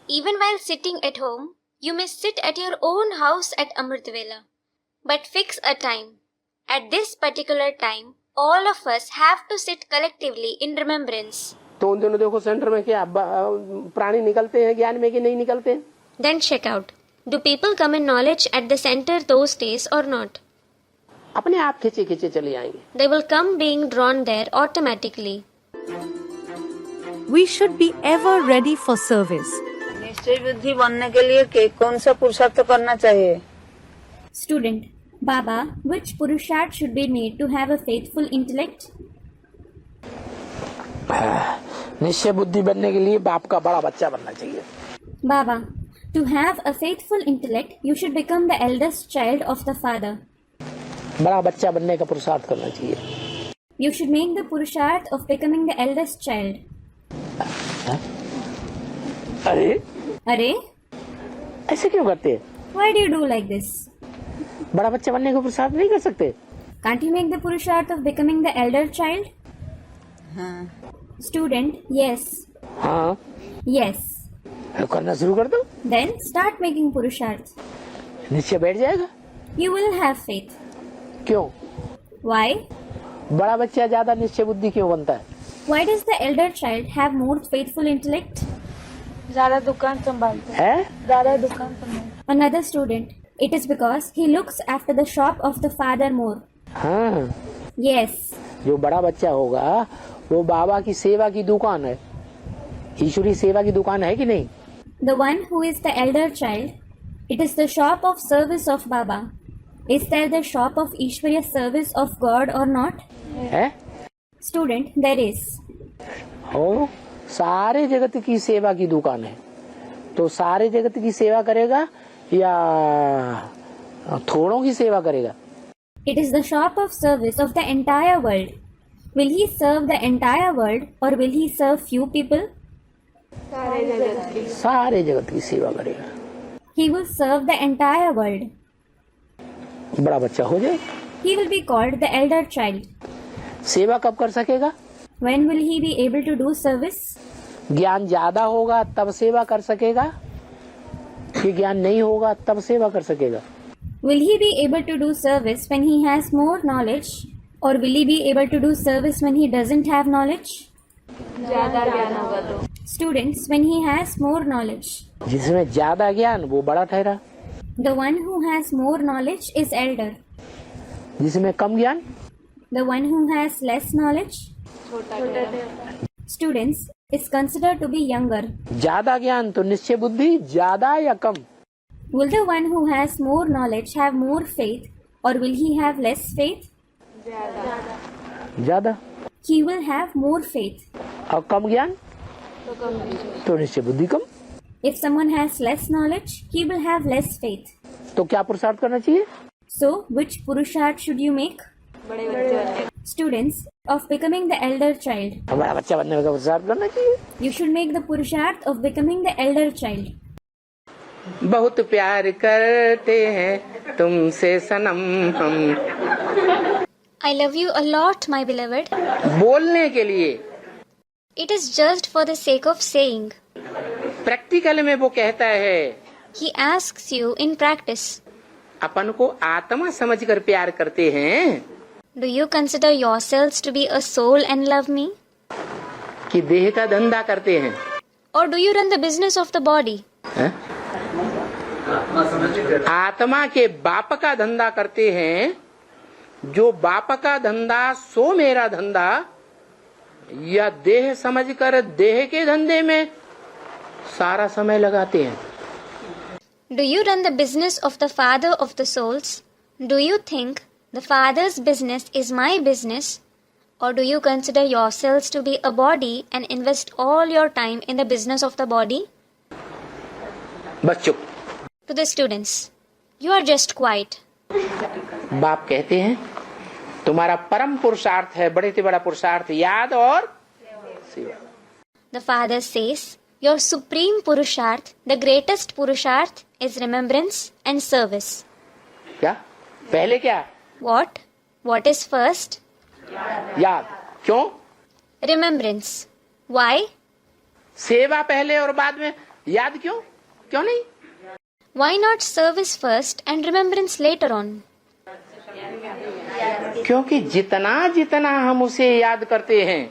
Even while sitting at home, you may sit at your own house at Amrit Vela. But fix a time. At this particular time, all of us have to sit collectively in remembrance. तो उन दोनों देखो centre में क्या प्राणी निकलते हैं ज्ञान में कि नहीं निकलते हैं? Then check out. Do people come in knowledge at the center those days or not? अपने आप खींचे खींचे चले आएंगे. They will come being drawn there automatically. We should be ever ready for service. निश्चय बुद्धि बनने के लिए कौन सा पुरुषार्थ करना चाहिए? Student, Baba, which purusharth should be made to have a faithful intellect? निश्चय बुद्धि बनने के लिए बाप का बड़ा बच्चा बनना चाहिए. Baba, to have a faithful intellect, you should become the eldest child of the father. बड़ा बच्चा बनने का पुरुषार्थ करना चाहिए. You should make the purusharth of becoming the eldest child. अरे ऐसे क्यों करते हैं? Why do you do like this? बड़ा बच्चा बनने का पुरुषार्थ नहीं कर सकते? Can't you make the purusharth of becoming the elder child? Student, yes. हाँ. Yes. करना शुरू कर दो. Then start making purusharth. निश्चय बैठ जाएगा. You will have faith. क्यों? Why? बड़ा बच्चा ज्यादा निश्चय बुद्धि क्यों बनता है? Why does the elder child have more faithful intellect? ज़्यादा दुकान संभालते हैं. ज़्यादा दुकान संभालते. Another student, it is because he looks after the shop of the father more. हाँ. Yes. जो बड़ा बच्चा होगा वो बाबा की सेवा की दुकान है. ईश्वरी सेवा की दुकान है कि नहीं? The one who is the elder child, it is the shop of service of Baba. Is there the shop of Ishwariya service of God or not? है? Student, there is. और सारे जगत की सेवा की दुकान है. तो सारे जगत की सेवा करेगा या थोड़ों की सेवा करेगा? It is the shop of service of the entire world. Will he serve the entire world or will he serve few people? सारे जगत की सेवा करेगा. He will serve the entire world. बड़ा बच्चा हो जाए. He will be called the elder child. सेवा कब कर सकेगा? When will he be able to do service? ज्ञान ज्यादा होगा तब सेवा कर सकेगा ये ज्ञान नहीं होगा तब सेवा कर सकेगा। Will he be able to do service when he has more knowledge, or will he be able to do service when he doesn't have knowledge? ज्यादा ज्ञान होगा तो। Students, when he has more knowledge. जिसमें ज्यादा ज्ञान वो बड़ा ठहरा। The one who has more knowledge is elder. जिसमें कम ज्ञान The one who has less knowledge, students, is considered to be younger. ज्यादा ज्ञान तो निश्चय बुद्धि ज्यादा या कम? Will the one who has more knowledge have more faith, or will he have less faith? ज्यादा। He will have more faith. और कम ज्ञान तो निश्चय बुद्धि कम। If someone has less knowledge, he will have less faith. तो क्या पुरुषार्थ करना चाहिए? So, which purusharth should you make? Students, of becoming the elder child. हमारा बच्चा बनने का पुरुषार्थ करना चाहिए। You should make the purusharth of becoming the elder child. बहुत प्यार करते हैं तुमसे सनम हम। I love you a lot, my beloved. बोलने के लिए। It is just for the sake of saying. Practical में वो कहता है। He asks you in practice. अपन को आत्मा समझकर प्यार करते हैं। Do you consider yourselves to be a soul and love me? कि देह का धंधा करते हैं। Or do you run the business of the body? है? आत्मा के बाप का धंधा करते हैं। जो बाप का धंधा सो मेरा धंधा, या देह समझकर देह के धंधे में सारा समय लगाते हैं। Do you run the business of the father of the souls? Do you think the father's business is my business? Or do you consider yourselves to be a body and invest all your time in the business of the body? बस चुप। To the students, you are just quiet. बाप कहते हैं तुम्हारा परम पुरुषार्थ है, बड़े से बड़ा पुरुषार्थ याद और सेवा। The father says, your supreme purusharth, the greatest purusharth, is remembrance and service. क्या? पहले क्या? What? What is first? याद। क्यों? Remembrance. Why? सेवा पहले और बाद में याद क्यों? क्यों नहीं? Why not service first and remembrance later on? क्योंकि जितना जितना हम उसे याद करते हैं।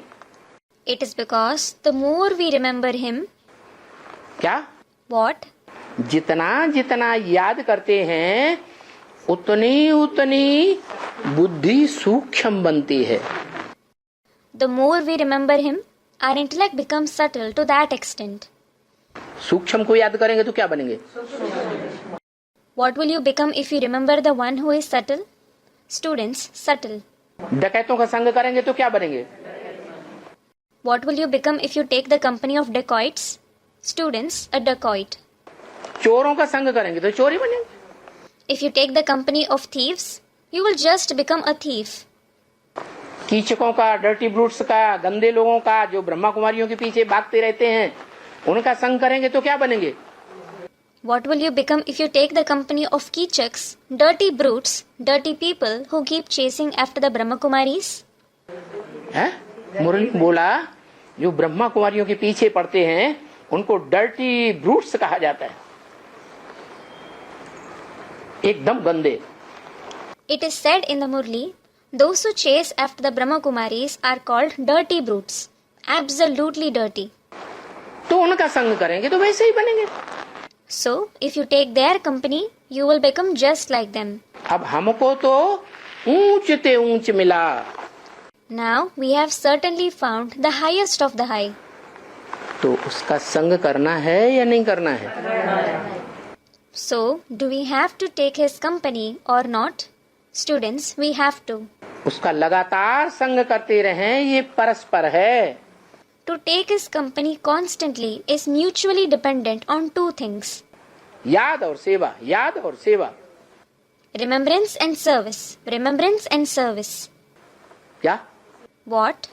It is because the more we remember him. क्या? What? जितना जितना याद करते हैं उतनी उतनी बुद्धि सूक्ष्म बनती है। The more we remember him, our intellect becomes subtle to that extent. सूक्ष्म को याद करेंगे तो क्या बनेंगे? What will you become if you remember the one who is subtle? Students, subtle. डकैतों का संग करेंगे तो क्या बनेंगे? What will you become if you take the company of dacoits? Students, a dacoit. चोरों का संग करेंगे तो चोरी बनेंगे। If you take the company of thieves, you will just become a thief. कीचकों का, डर्टी ब्रूट्स का, गंदे लोगों का, जो ब्रह्मा कुमारियों के पीछे भागते रहते हैं, उनका संग करेंगे तो क्या बनेंगे? What will you become if you take the company of Kichaks, dirty brutes, dirty people who keep chasing after the Brahma Kumaris? है? मुरली बोला जो ब्रह्मा कुमारियों के पीछे पड़ते हैं उनको डर्टी ब्रूट्स कहा जाता है, एकदम गंदे। It is said in the Murli, those who chase after the Brahma Kumaris are called dirty brutes, absolutely dirty. तो उनका संग करेंगे तो वैसे ही बनेंगे। So, if you take their company, you will become just like them. अब हमको तो ऊंच ते ऊंच मिला। Now, we have certainly found the highest of the high. तो उसका संग करना है या नहीं करना है? So, do we have to take his company or not? Students, we have to. उसका लगातार संग करते रहें, ये परस्पर है। To take his company constantly is mutually dependent on two things. याद और सेवा, याद और सेवा। Remembrance and service. Remembrance and service. क्या? What?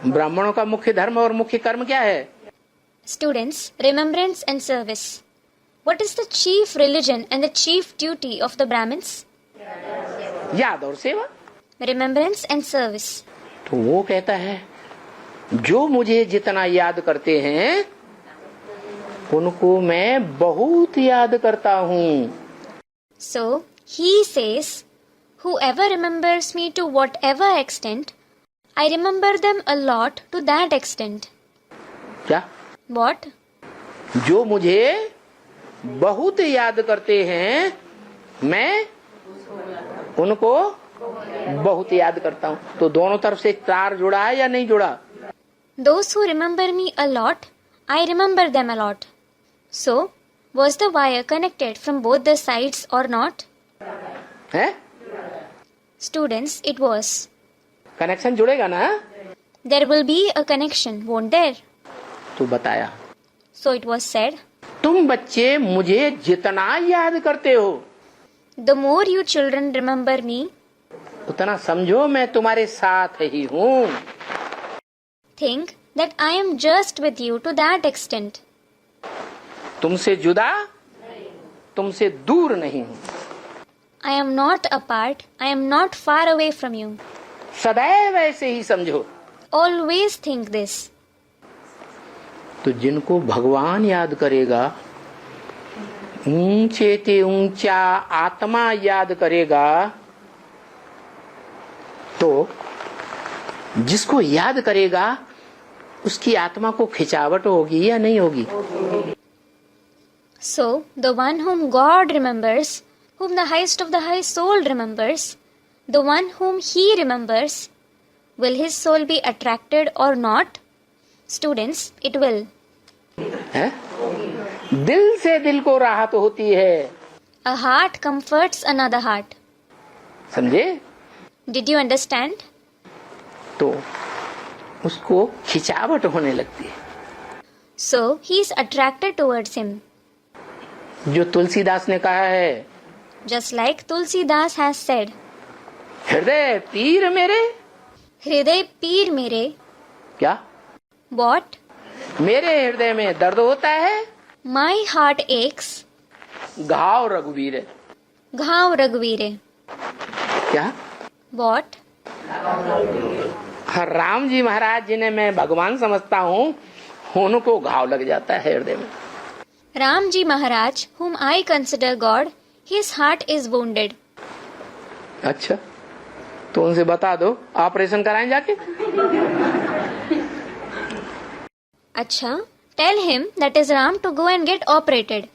ब्राह्मणों का मुख्य धर्म और मुख्य कर्म क्या है? Students, remembrance and service. What is the chief religion and the chief duty of the Brahmins? याद और सेवा। Remembrance and service. तो वो कहता है जो मुझे जितना याद करते हैं उनको मैं बहुत याद करता हूँ. So, he says, whoever remembers me to whatever extent, I remember them a lot to that extent. क्या? What? जो मुझे बहुत याद करते हैं, मैं उनको बहुत याद करता हूँ. तो दोनों तरफ से तार जुड़ा है या नहीं जुड़ा? Those who remember me a lot, I remember them a lot. So, was the wire connected from both the sides or not? है? Students, it was. कनेक्शन जुड़ेगा ना? There will be a connection, won't there? तो बताया. So it was said, तुम बच्चे मुझे जितना याद करते हो, the more you children remember me, उतना समझो मैं तुम्हारे साथ ही हूँ. think that I am just with you to that extent. तुमसे जुदा, तुमसे दूर नहीं हूँ. I am not apart, I am not far away from you. सदैव ऐसे ही समझो. Always think this. तो जिनको भगवान याद करेगा, ऊंचे ते ऊंचा आत्मा याद करेगा, तो जिसको याद करेगा उसकी आत्मा को खिंचावट होगी या नहीं होगी? So, the one whom God remembers, whom the highest of the high soul remembers, the one whom he remembers, will his soul be attracted or not? Students, it will. है? दिल से दिल को राहत होती है. A heart comforts another heart. समझे? Did you understand? तो उसको खिंचावट होने लगती है. So, he is attracted towards him. जो तुलसीदास ने कहा है, Just like Tulsidas has said, हृदय पीर मेरे. हृदय पीर मेरे. क्या? What? मेरे हृदय में दर्द होता है. My heart aches. घाव रघुवीर. घाव रघुवीरे. क्या? What? राम जी महाराज जिन्हें मैं भगवान समझता हूँ, उनको घाव लग जाता है हृदय में. Ram Ji Maharaj, whom I consider God, his heart is wounded. अच्छा, तो उनसे बता दो, ऑपरेशन कराएं जाके. अच्छा, tell him that is Ram to go and get operated.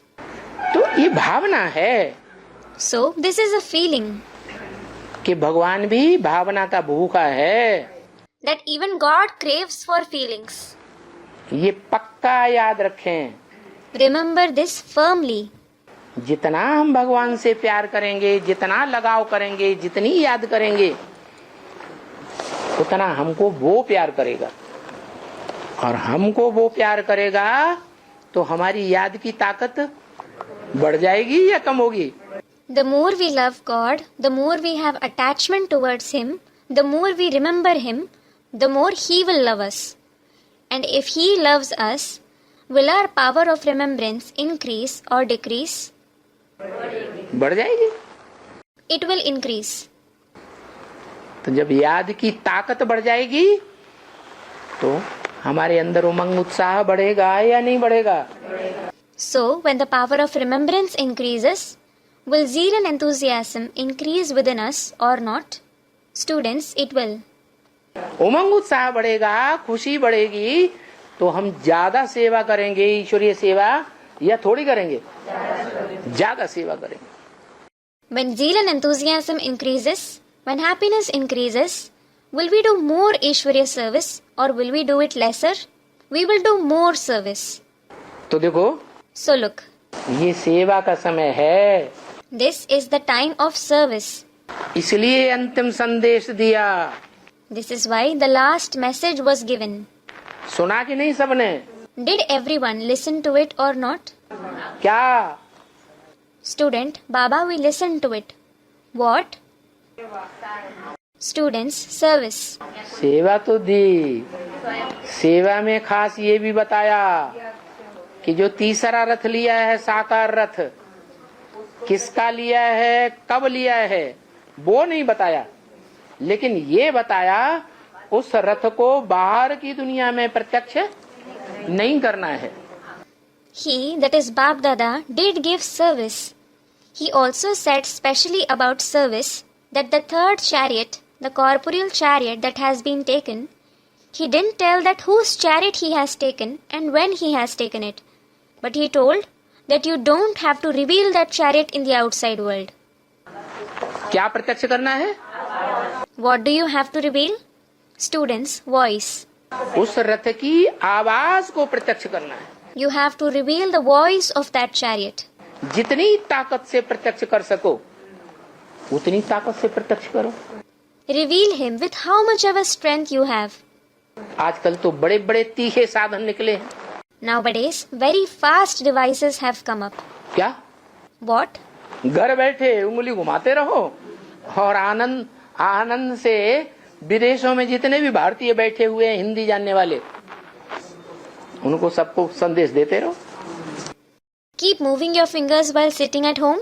तो ये भावना है. So, this is a feeling. कि भगवान भी भावना का भूखा है. That even God craves for feelings. ये पक्का याद रखें. Remember this firmly. जितना हम भगवान से प्यार करेंगे, जितना लगाव करेंगे, जितनी याद करेंगे, उतना हमको वो प्यार करेगा. और हमको वो प्यार करेगा तो हमारी याद की ताकत बढ़ जाएगी या कम होगी? The more we love God, the more we have attachment towards Him, the more we remember Him, the more He will love us. And if He loves us, will our power of remembrance increase or decrease? बढ़ जाएगी. It will increase. तो जब याद की ताकत बढ़ जाएगी तो हमारे अंदर उमंग उत्साह बढ़ेगा या नहीं बढ़ेगा? So, when the power of remembrance increases, will zeal and enthusiasm increase within us or not? Students, it will. उमंग उत्साह बढ़ेगा, खुशी बढ़ेगी, तो हम ज्यादा सेवा करेंगे, ईश्वरीय सेवा, या थोड़ी करेंगे? ज्यादा सेवा करेंगे. When zeal and enthusiasm increases, when happiness increases, will we do more Ishwariya service or will we do it lesser? We will do more service. तो देखो, So look, ये सेवा का समय है. this is the time of service. इसलिए अंतिम संदेश दिया. This is why the last message was given. सुना कि नहीं सबने? Did everyone listen to it or not? क्या? Student, Baba, we listened to it. What? Students, service. सेवा तो दी. सेवा में खास ये भी बताया कि जो तीसरा रथ लिया है, साकार रथ, किसका लिया है, कब लिया है, वो नहीं बताया. लेकिन ये बताया उस रथ को बाहर की दुनिया में प्रत्यक्ष नहीं करना है. He, that is Bap Dada, did give service. He also said specially about service that the third chariot, the corporeal chariot that has been taken, he didn't tell that whose chariot he has taken and when he has taken it, but he told that you don't have to reveal that chariot in the outside world. क्या प्रत्यक्ष करना है? What do you have to reveal? Students, voice. उस रथ की आवाज को प्रत्यक्ष करना है. You have to reveal the voice of that chariot. जितनी ताकत से प्रत्यक्ष कर सको उतनी ताकत से प्रत्यक्ष करो. Reveal him with how much ever strength you have. आजकल तो बड़े बड़े तीखे साधन निकले हैं. Nowadays, very fast devices have come up. क्या? What? घर बैठे उंगली घुमाते रहो और आनंद आनंद से विदेशों में जितने भी भारतीय बैठे हुए हैं हिंदी जानने वाले उनको सबको संदेश देते रहो. Keep moving your fingers while sitting at home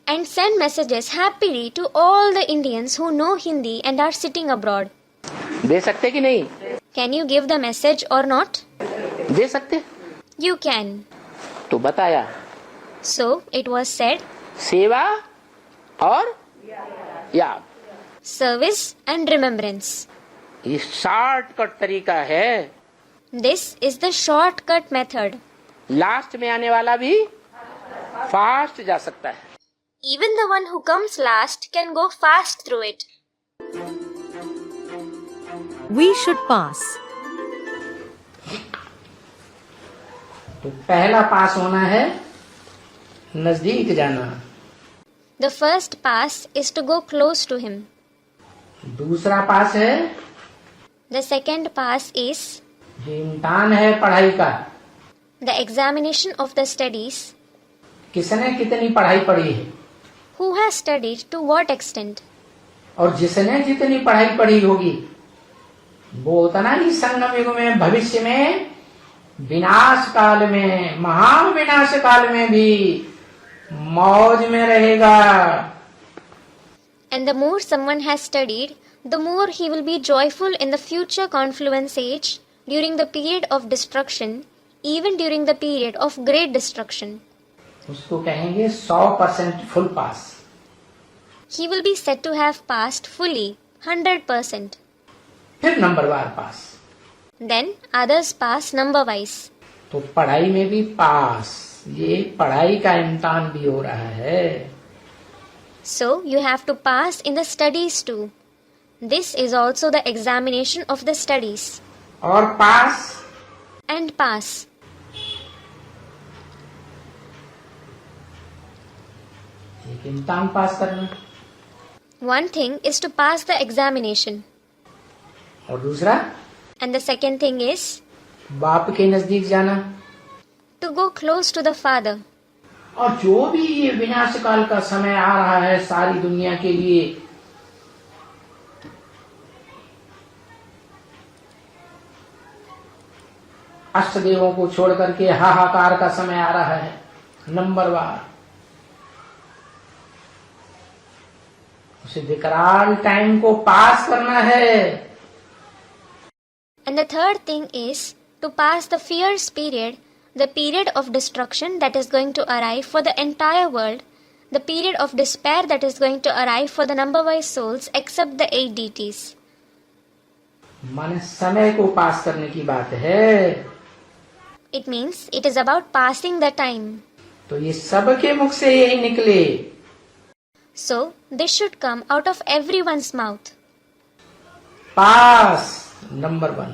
and send messages happily to all the Indians who know Hindi and are sitting abroad. दे सकते कि नहीं? Can you give the message or not? दे सकते. You can. तो बताया. So it was said, सेवा और याद. service and remembrance. ये शॉर्टकट तरीका है. This is the shortcut method. Last में आने वाला भी फास्ट जा सकता है. Even the one who comes last can go fast through it. We should pass. तो पहला पास होना है नजदीक जाना. The first pass is to go close to him. दूसरा पास है The second pass is जो इम्तिहान है पढ़ाई का. the examination of the studies. किसने कितनी पढ़ाई पढ़ी है Who has studied to what extent? और जिसने जितनी पढ़ाई पढ़ी होगी वो उतना ही संगम युग में भविष्य में विनाश काल में महान विनाश काल में भी मौज में रहेगा. And the more someone has studied, the more he will be joyful in the future confluence age, during the period of destruction, even during the period of great destruction. उसको कहेंगे 100% full pass. He will be said to have passed fully, 100%. फिर नंबरवार पास. Then others pass number-wise. तो पढ़ाई में भी पास. ये पढ़ाई का इम्तिहान भी हो रहा है. So you have to pass in the studies too. This is also the examination of the studies. और पास And pass. एक इम्तिहान पास करना One thing is to pass the examination. और दूसरा And the second thing is बाप के नजदीक जाना. to go close to the Father. और जो भी ये विनाश काल का समय आ रहा है सारी दुनिया के लिए अष्टदेवों को छोड़ करके हाहाकार का समय आ रहा है. नंबरवार उसे विकराल टाइम को पास करना है. And the third thing is to pass the fierce period, the period of destruction that is going to arrive for the entire world, the period of despair that is going to arrive for the number-wise souls except the 8 deities. मन समय को पास करने की बात है. It means it is about passing the time. तो ये सबके मुख से यही निकले. So this should come out of everyone's mouth. Pass number 1,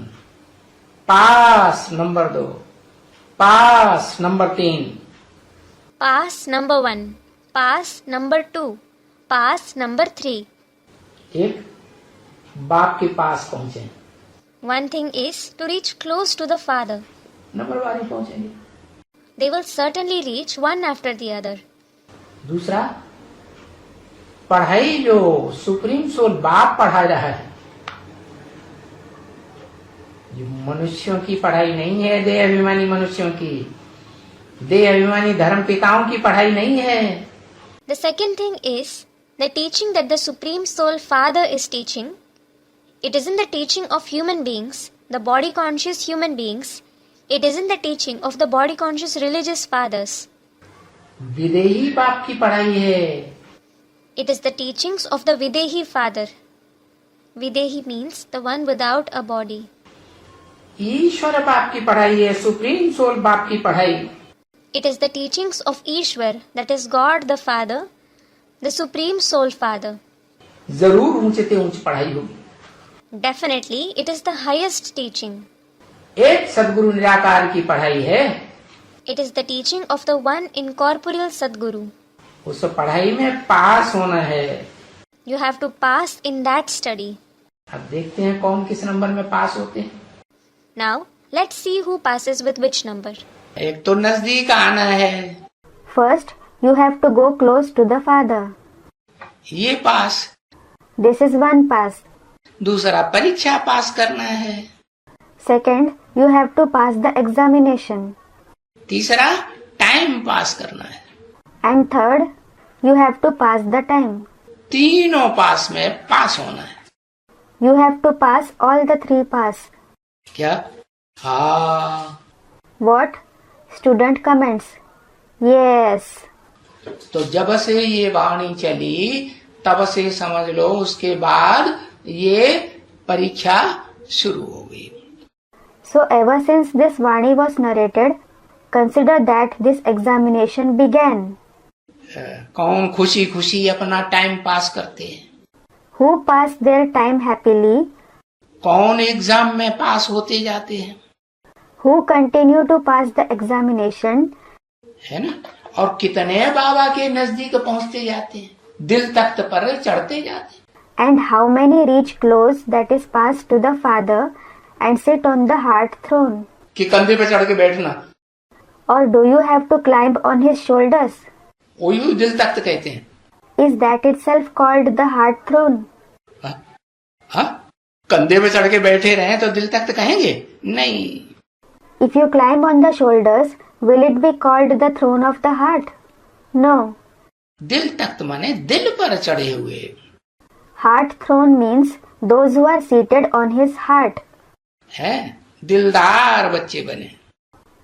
pass number 2, pass number 3. Pass number 1, pass number 2, pass number 3. एक बाप के पास पहुंचे. One thing is to reach close to the Father. Number वाले पहुंचेंगे. They will certainly reach one after the other. दूसरा पढ़ाई जो supreme soul बाप पढ़ा रहा है, ये मनुष्यों की पढ़ाई नहीं है. देह अभिमानी मनुष्यों की, देह अभिमानी धर्म पिताओं की पढ़ाई नहीं है. The second thing is the teaching that the Supreme Soul Father is teaching. It isn't the teaching of human beings, the body conscious human beings. It isn't the teaching of the body conscious religious fathers. विदेही बाप की पढ़ाई है. It is the teachings of the Videhi father. Videhi means the one without a body. ईश्वर बाप की पढ़ाई है, supreme soul बाप की पढ़ाई. It is the teachings of Ishwar, that is God the Father, the Supreme Soul Father. जरूर ऊंचे से ऊंच पढ़ाई होगी. Definitely, it is the highest teaching. एक सदगुरु निराकार की पढ़ाई है. It is the teaching of the one incorporeal Sadguru. उस पढ़ाई में पास होना है. You have to pass in that study. अब देखते हैं कौन किस नंबर में पास होते हैं. Now, let's see who passes with which number. एक तो नजदीक आना है. First, you have to go close to the Father. ये पास. This is one pass. दूसरा परीक्षा पास करना है. Second, you have to pass the examination. तीसरा टाइम पास करना है. And third, you have to pass the time. तीनों पास में पास होना है. You have to pass all the three pass. क्या? हाँ. What? Student comments. Yes. तो जब से ये वाणी चली तब से समझ लो उसके बाद ये परीक्षा शुरू हो गई. So ever since this Vani was narrated, consider that this examination began. कौन खुशी खुशी अपना टाइम पास करते हैं? Who pass their time happily? कौन एग्जाम में पास होते जाते हैं? Who continue to pass the examination? है ना? और कितने बाबा के नजदीक पहुंचते जाते हैं, दिल तख्त पर चढ़ते जाते हैं. And how many reach close, that is passed to the Father and sit on the heart throne? कि कंधे पे चढ़ के बैठना. Or do you have to climb on his shoulders? वही दिल तख्त कहते हैं. Is that itself called the heart throne? हाँ? कंधे पे चढ़ के बैठे रहे तो दिल तख्त कहेंगे? नहीं. If you climb on the shoulders, will it be called the throne of the heart? No. दिल तख्त माने दिल पर चढ़े हुए. Heart throne means those who are seated on his heart. है, दिलदार बच्चे बने.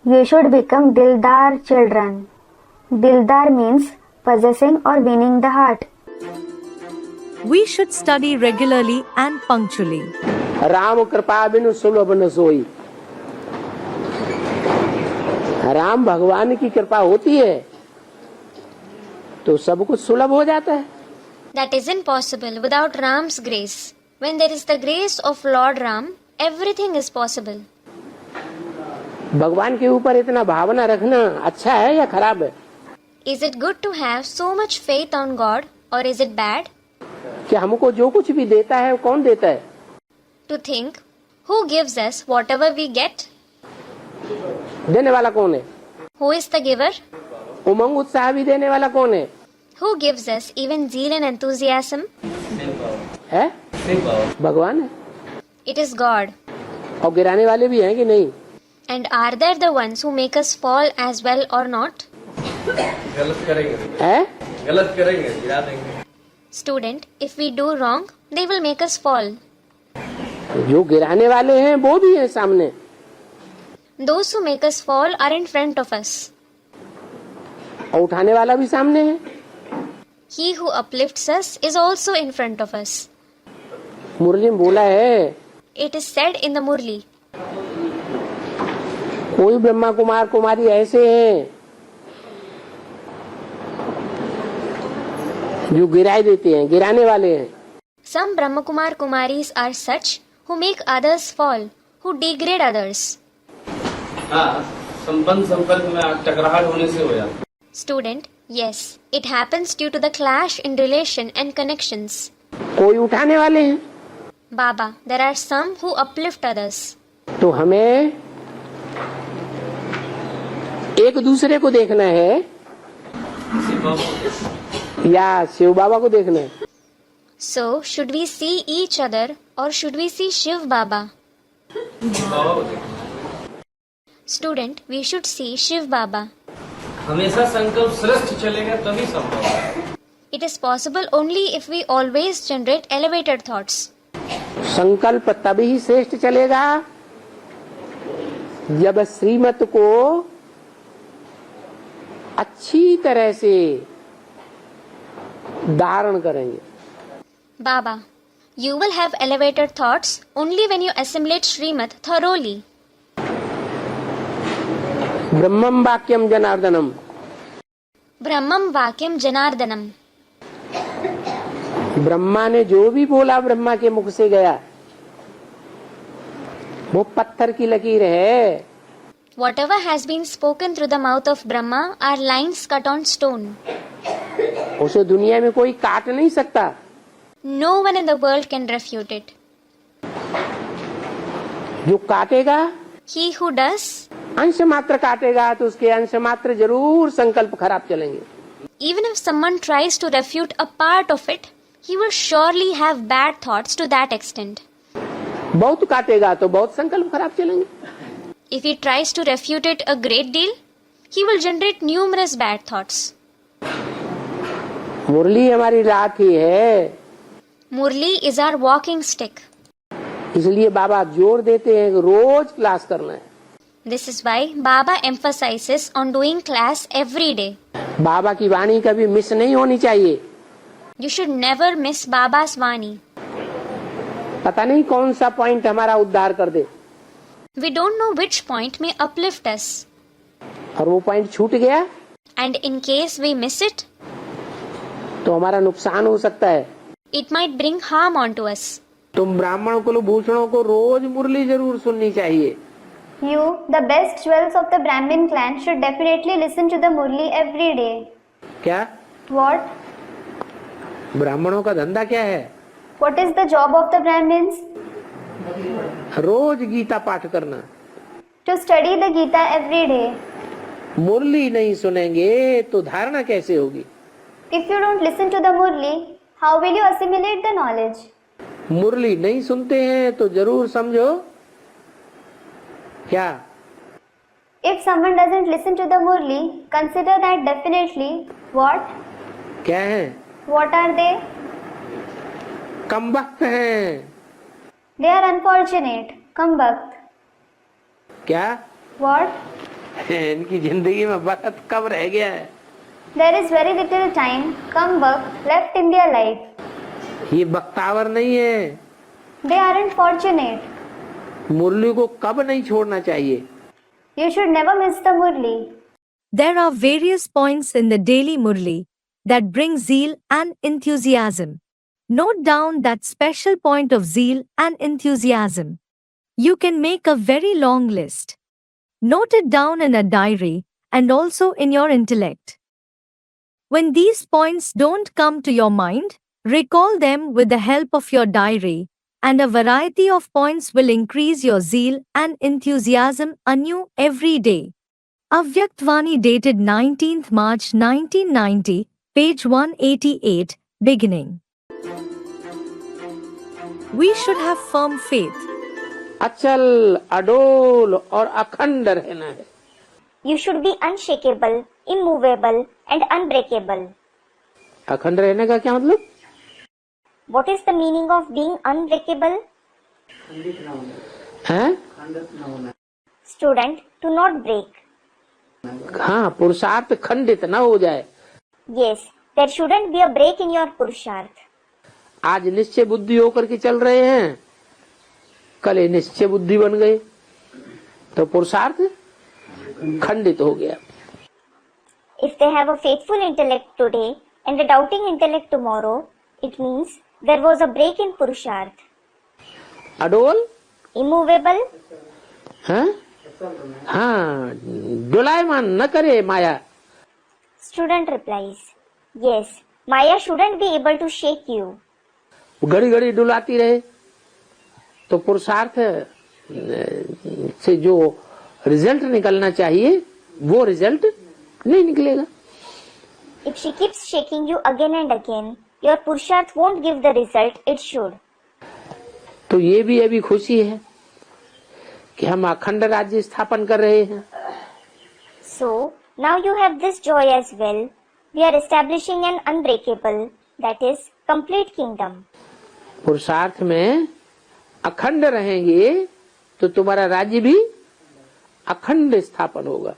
You should become Dildar children. Dildar means possessing or winning the heart. We should study regularly and punctually. Ram कृपा बिनु सुलभ न सोई. राम भगवान की कृपा होती है तो सब कुछ सुलभ हो जाता है. That isn't possible without Ram's grace. When there is the grace of Lord Ram, everything is possible. भगवान के ऊपर इतना भावना रखना अच्छा है या खराब है? Is it good to have so much faith on God or is it bad? कि हमको जो कुछ भी देता है वो कौन देता है? To think, who gives us whatever we get? देने वाला कौन है? Who is the giver? उमंग उत्साह भी देने वाला कौन है? Who gives us even zeal and enthusiasm? है? भगवान है. It is God. और गिराने वाले भी हैं कि नहीं? And are there the ones who make us fall as well or not? गलत करेंगे. है? गलत करेंगे, गिरा देंगे. Student, if we do wrong, they will make us fall. जो गिराने वाले हैं वो भी हैं सामने. Those who make us fall are in front of us. और उठाने वाला भी सामने है. He who uplifts us is also in front of us. मुरली में बोला है. It is said in the Murli. कोई ब्रह्मा कुमार कुमारी ऐसे हैं जो गिराई देते हैं, गिराने वाले हैं. Some Brahma Kumar Kumaris are such who make others fall, who degrade others. हाँ, संपर्क में टकराहट होने से हो जाता. Student, yes, it happens due to the clash in relation and connections. कोई उठाने वाले हैं. Baba, there are some who uplift others. तो हमें एक दूसरे को देखना है या शिव बाबा को देखना है? So, should we see each other or should we see Shiv Baba? Student, we should see Shiv Baba. हमेशा संकल्प श्रेष्ठ चलेगा तभी संभव है. It is possible only if we always generate elevated thoughts. संकल्प तभी श्रेष्ठ चलेगा जब श्रीमत को अच्छी तरह से धारण करेंगे. Baba, you will have elevated thoughts only when you assimilate Srimad thoroughly. ब्रह्मम वाक्यम जनार्दनम. Brahmam Vakyam Janardanam. ब्रह्मा ने जो भी बोला ब्रह्मा के मुख से गया, वो पत्थर की लकीर है. Whatever has been spoken through the mouth of Brahma are lines cut on stone. उसे दुनिया में कोई काट नहीं सकता. No one in the world can refute it. जो काटेगा, He who does, अंश मात्र काटेगा तो उसके अंश मात्र जरूर संकल्प खराब चलेंगे. even if someone tries to refute a part of it, he will surely have bad thoughts to that extent. बहुत काटेगा तो बहुत संकल्प खराब चलेंगे. If he tries to refute it a great deal, he will generate numerous bad thoughts. मुरली हमारी लाठी है, Murli is our walking stick. इसलिए बाबा जोर देते हैं कि रोज क्लास करना है. This is why Baba emphasizes on doing class every day. बाबा की वाणी कभी मिस नहीं होनी चाहिए. You should never miss Baba's Vani. पता नहीं कौन सा पॉइंट हमारा उद्धार कर दे. We don't know which point may uplift us. और वो पॉइंट छूट गया And in case we miss it, तो हमारा नुकसान हो सकता है. it might bring harm onto us. तुम ब्राह्मण कुलभूषणों को रोज मुरली जरूर सुननी चाहिए. You, the best jewels of the Brahmin clan, should definitely listen to the Murli every day. क्या? What? ब्राह्मणों का धंधा क्या है? What is the job of the Brahmins? रोज गीता पाठ करना. To study the Gita every day. मुरली नहीं सुनेंगे तो धारणा कैसे होगी? If you don't listen to the Murli, how will you assimilate the knowledge? मुरली नहीं सुनते हैं तो जरूर समझो क्या? If someone doesn't listen to the Murli, consider that definitely. What? क्या है? What are they? कमबख्त हैं. They are unfortunate. Kambakt. क्या? What? इनकी जिंदगी में वक्त कब रह गया है? There is very little time, Kambakt, left in their life. ये बख्तावर नहीं है. They aren't fortunate. मुरली को कब नहीं छोड़ना चाहिए? You should never miss the Murli. There are various points in the daily Murli that bring zeal and enthusiasm. Note down that special point of zeal and enthusiasm. You can make a very long list. Note it down in a diary and also in your intellect. When these points don't come to your mind, recall them with the help of your diary, and a variety of points will increase your zeal and enthusiasm anew every day. Avyakt Vani dated 19th March 1990, page 188, beginning. We should have firm faith. अचल, अडोल और अखंड रहना है. You should be unshakable, immovable and unbreakable. अखंड रहने का क्या मतलब? What is the meaning of being unbreakable? हैं? Student, to not break. हाँ, पुरुषार्थ खंडित न हो जाए. Yes, there shouldn't be a break in your पुरुषार्थ. आज निश्चय बुद्धि होकर के चल रहे हैं, कल निश्चय बुद्धि बन गए तो पुरुषार्थ खंडित हो गया. If they have a faithful intellect today and a doubting intellect tomorrow, it means there was a break in पुरुषार्थ. अडोल, immovable, हाँ, डोलायमान न करे माया. Student replies, yes, Maya shouldn't be able to shake you. घड़ी घड़ी डुलाती रहे तो पुरुषार्थ से जो रिजल्ट निकलना चाहिए वो रिजल्ट नहीं निकलेगा. If she keeps shaking you again and again, your पुरुषार्थ won't give the result it should. तो ये भी अभी खुशी है कि हम अखंड राज्य स्थापन कर रहे हैं. So now you have this joy as well. We are establishing an unbreakable, that is, complete kingdom. पुरुषार्थ में अखंड रहेंगे तो तुम्हारा राज्य भी अखंड स्थापन होगा।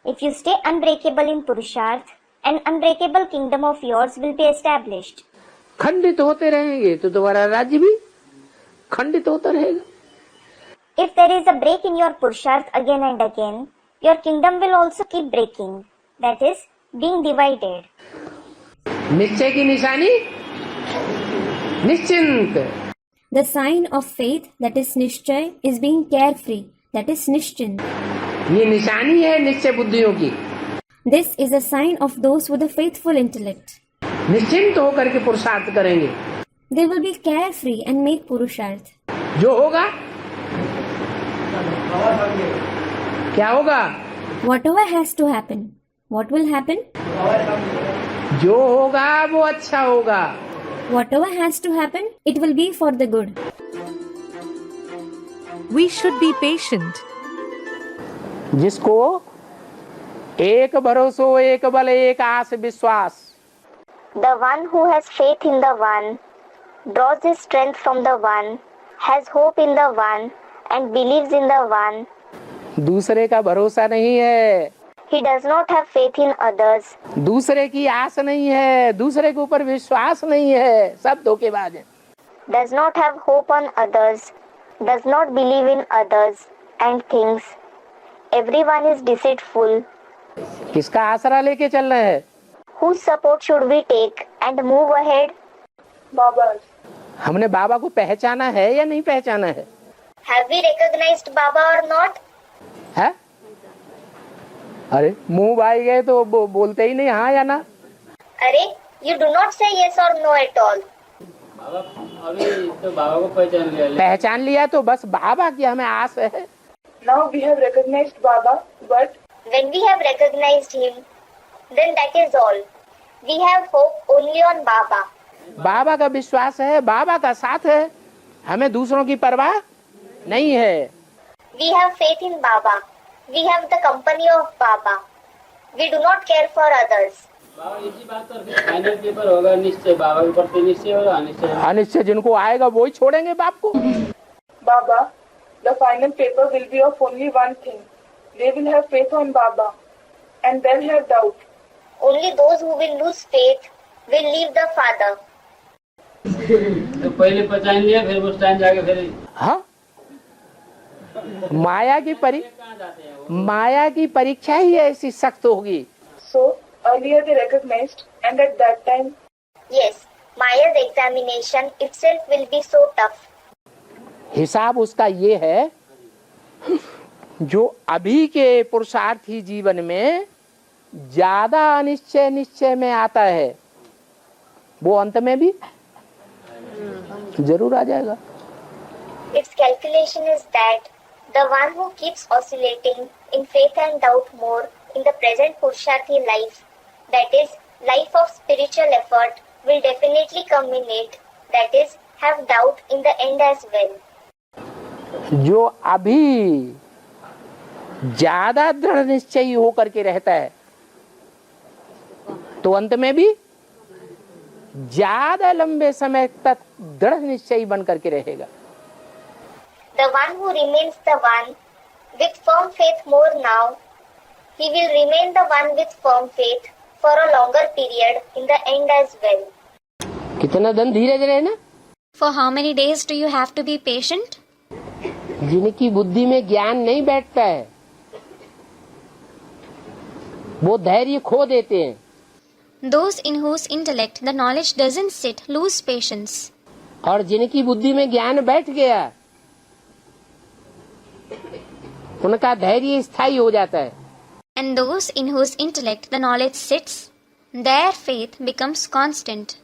If you stay unbreakable in Purusharth, an unbreakable kingdom of yours will be established. खंडित होते रहेंगे तो तुम्हारा राज्य भी खंडित होता रहेगा। If there is a break in your Purusharth again and again, your kingdom will also keep breaking. That is, being divided. निश्चय की निशानी निश्चिंत। The sign of faith, that is Nishchay, is being carefree, that is Nischint. ये निशानी है निश्चय बुद्धियों की। This is a sign of those with a faithful intellect. निश्चिंत होकर के पुरुषार्थ करेंगे। They will be carefree and make Purusharth. जो होगा क्या होगा? Whatever has to happen. What will happen? जो होगा वो अच्छा होगा। Whatever has to happen, it will be for the good. We should be patient. जिसको एक भरोसो एक बल एक आस विश्वास। The one who has faith in the one, draws his strength from the one, has hope in the one, and believes in the one. दूसरे का भरोसा नहीं है। He does not have faith in others. दूसरे की आस नहीं है, दूसरे के ऊपर विश्वास नहीं है, सब धोखेबाज हैं। Does not have hope on others, does not believe in others, and thinks everyone is deceitful. किसका आसरा लेके चल रहे हैं? Whose support should we take and move ahead? Baba's. हमने बाबा को पहचाना है या नहीं पहचाना है? Have we recognized Baba or not? है? अरे मुंह भाई गए तो बोलते ही नहीं हाँ या ना। अरे you do not say yes or no at all. अभी तो बाबा को पहचान लिया तो बस बाबा की हमें आस है। Now we have recognized Baba, but when we have recognized him, then that is all. We have hope only on Baba. बाबा का विश्वास है, बाबा का साथ है, हमें दूसरों की परवाह नहीं है। We have faith in Baba. We have the company of Baba. We do not care for others. इसी बात पर फाइनल पेपर होगा निश्चय, बाबा के प्रति निश्चय होगा अनिश्चय। अनिश्चय जिनको आएगा वो ही छोड़ेंगे बाप को। Baba, the final paper will be of only one thing. They will have faith on Baba, and then have doubt. Only those who will lose faith will leave the Father. तो पहले पहचान लिया फिर उस टाइम जाके फिर हाँ माया की परीक्षा ही ऐसी सख्त होगी। So earlier they recognized, and at that time, yes, Maya's examination itself will be so tough. हिसाब उसका ये है, जो अभी के पुरुषार्थी जीवन में ज्यादा अनिश्चय निश्चय में आता है, वो अंत में भी जरूर आ जाएगा। Its calculation is that the one who keeps oscillating in faith and doubt more in the present Purusharthi life, that is, life of spiritual effort, will definitely culminate, that is, have doubt in the end as well. जो अभी ज्यादा दृढ़ निश्चयी होकर के रहता है, तो अंत में भी ज्यादा लंबे समय तक दृढ़ निश्चयी बन करके रहेगा। The one who remains the one with firm faith more now, he will remain the one with firm faith for a longer period in the end as well. कितना दिन धीरज रहना? For how many days do you have to be patient? जिनकी बुद्धि में ज्ञान नहीं बैठता है, वो धैर्य खो देते हैं। Those in whose intellect the knowledge doesn't sit lose patience. और जिनकी बुद्धि में ज्ञान बैठ गया, उनका धैर्य स्थायी हो जाता है। And those in whose intellect the knowledge sits, their faith becomes constant.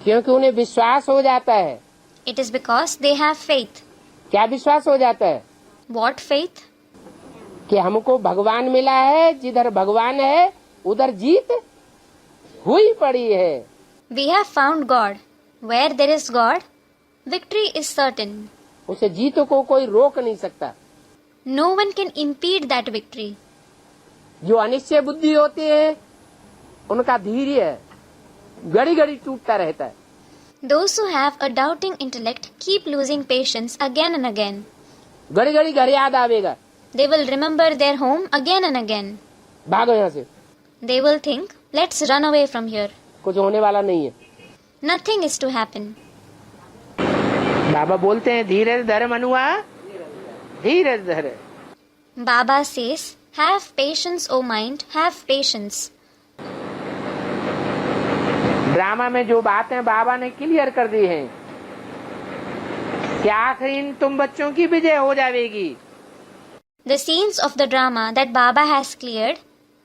क्योंकि उन्हें विश्वास हो जाता है। It is because they have faith. क्या विश्वास हो जाता है? What faith? कि हमको भगवान मिला है, जिधर भगवान है उधर जीत हुई पड़ी है। We have found God. Where there is God, victory is certain. उसे जीत को कोई रोक नहीं सकता। No one can impede that victory. जो अनिश्चय बुद्धि होती है, उनका धैर्य घड़ी घड़ी टूटता रहता है। Those who have a doubting intellect keep losing patience again and again. घड़ी घड़ी घर याद आवेगा। They will remember their home again and again. भागो यहाँ से, They will think, let's run away from here. कुछ होने वाला नहीं है। Nothing is to happen. बाबा बोलते हैं धीरज धर मनुआ, धीरज धर। Baba says, have patience, O mind, have patience. Drama में जो बातें बाबा ने क्लियर कर दी हैं कि आखिर तुम बच्चों की विजय हो जाएगी। The scenes of the drama that Baba has cleared,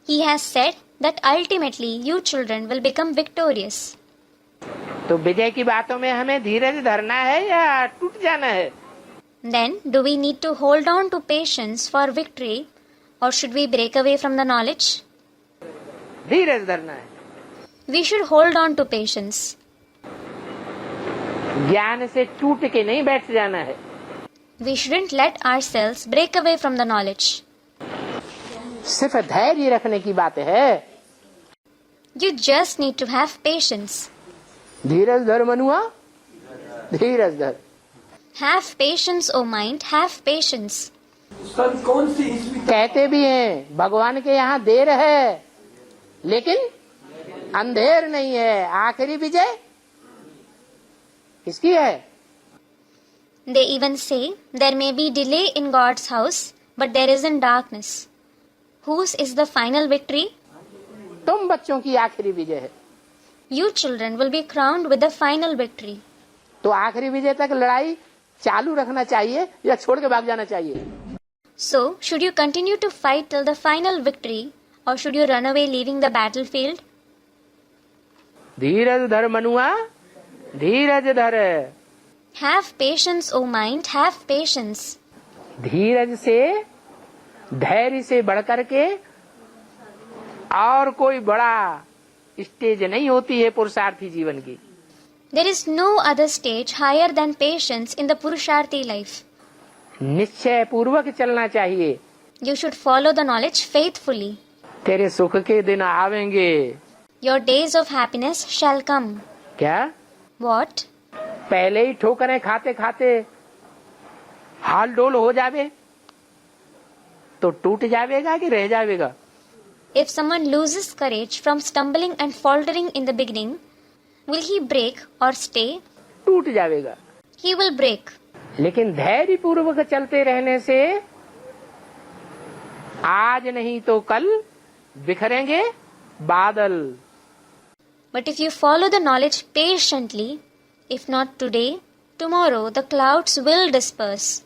he has said that ultimately you children will become victorious. तो विजय की बातों में हमें धीरज धरना है या टूट जाना है? Then, do we need to hold on to patience for victory, or should we break away from the knowledge? धीरज धरना है। We should hold on to patience. ज्ञान से टूट के नहीं बैठ जाना है। We shouldn't let ourselves break away from the knowledge. सिर्फ धैर्य रखने की बात है। You just need to have patience. धीरज धर मनुआ, धीरज धर। Have patience, O mind, have patience. कहते भी हैं भगवान के यहाँ देर है लेकिन अंधेर नहीं है। आखिरी विजय किसकी है? They even say there may be delay in God's house, but there isn't darkness. Whose is the final victory? तुम बच्चों की आखिरी विजय है। You children will be crowned with the final victory. तो आखिरी विजय तक लड़ाई चालू रखना चाहिए या छोड़ के भाग जाना चाहिए? So, should you continue to fight till the final victory, or should you run away leaving the battlefield? धीरज धर मनुआ, धीरज धर। Have patience, O mind, have patience. धीरज से, धैर्य से बढ़कर के और कोई बड़ा स्टेज नहीं होती है पुरुषार्थी जीवन की। There is no other stage higher than patience in the Purusharthi life. निश्चय पूर्वक चलना चाहिए। You should follow the knowledge faithfully. तेरे सुख के दिन आवेंगे। Your days of happiness shall come. क्या? What? पहले ही ठोकरें खाते खाते हाल डोल हो जावे तो टूट जावेगा कि रह जावेगा? If someone loses courage from stumbling and faltering in the beginning, will he break or stay? टूट जावेगा। He will break. लेकिन धैर्य पूर्वक चलते रहने से आज नहीं तो कल बिखरेंगे बादल। But if you follow the knowledge patiently, if not today, tomorrow the clouds will disperse.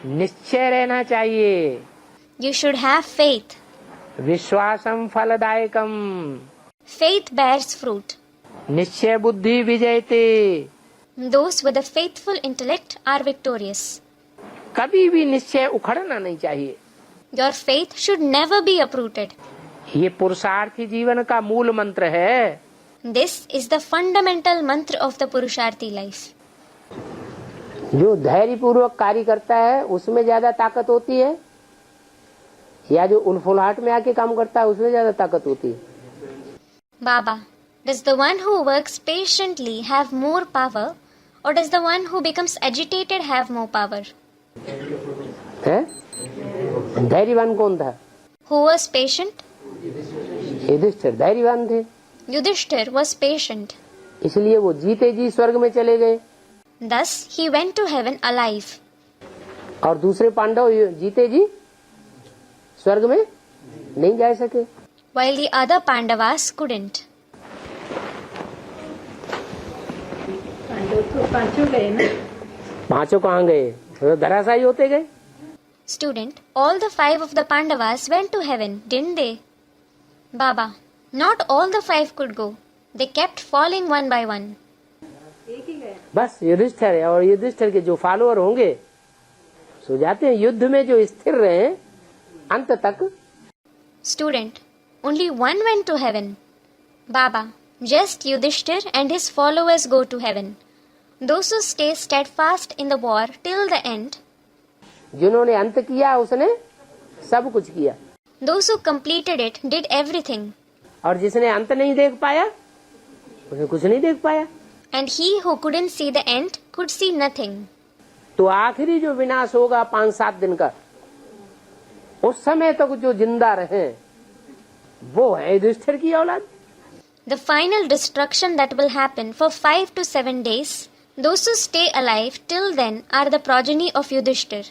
निश्चय रहना चाहिए। You should have faith. विश्वासम फलदायकम। Faith bears fruit. निश्चय बुद्धि विजयते। Those with a faithful intellect are victorious. कभी भी निश्चय उखड़ना नहीं चाहिए। Your faith should never be uprooted. ये पुरुषार्थी जीवन का मूल मंत्र है। This is the fundamental mantra of the Purusharthi life. जो धैर्य पूर्वक कार्य करता है उसमें ज्यादा ताकत होती है या जो उलफुलाहट में आके काम करता है उसमें ज्यादा ताकत होती है? Baba, does the one who works patiently have more power, or does the one who becomes agitated have more power? है? धैर्यवान कौन था? Who was patient? युधिष्ठिर धैर्यवान थे। Yudhishthir was patient. इसलिए वो जीते जी स्वर्ग में चले गए। Thus he went to heaven alive. और दूसरे पांडव जीते जी स्वर्ग में नहीं जा सके। While the other Pandavas couldn't. पांचों कहाँ गए? वो धराशायी होते गए। Student, all the 5 of the Pandavas went to heaven, didn't they? Baba, not all the 5 could go. They kept falling one by one. बस युधिष्ठिर और युधिष्ठिर के जो फॉलोअर होंगे सो जाते हैं। युद्ध में जो स्थिर रहे अंत तक। Student, only one went to heaven. Baba, just Yudhishthir and his followers go to heaven. Those who stay steadfast in the war till the end. जिन्होंने अंत किया उसने सब कुछ किया। Those who completed it did everything. और जिसने अंत नहीं देख पाया उसने कुछ नहीं देख पाया। And he who couldn't see the end could see nothing. तो आखिरी जो विनाश होगा 5-7 दिन का उस समय तक जो जिंदा रहे वो है युधिष्ठिर की औलाद। The final destruction that will happen for 5 to 7 days, those who stay alive till then are the progeny of Yudhishthir.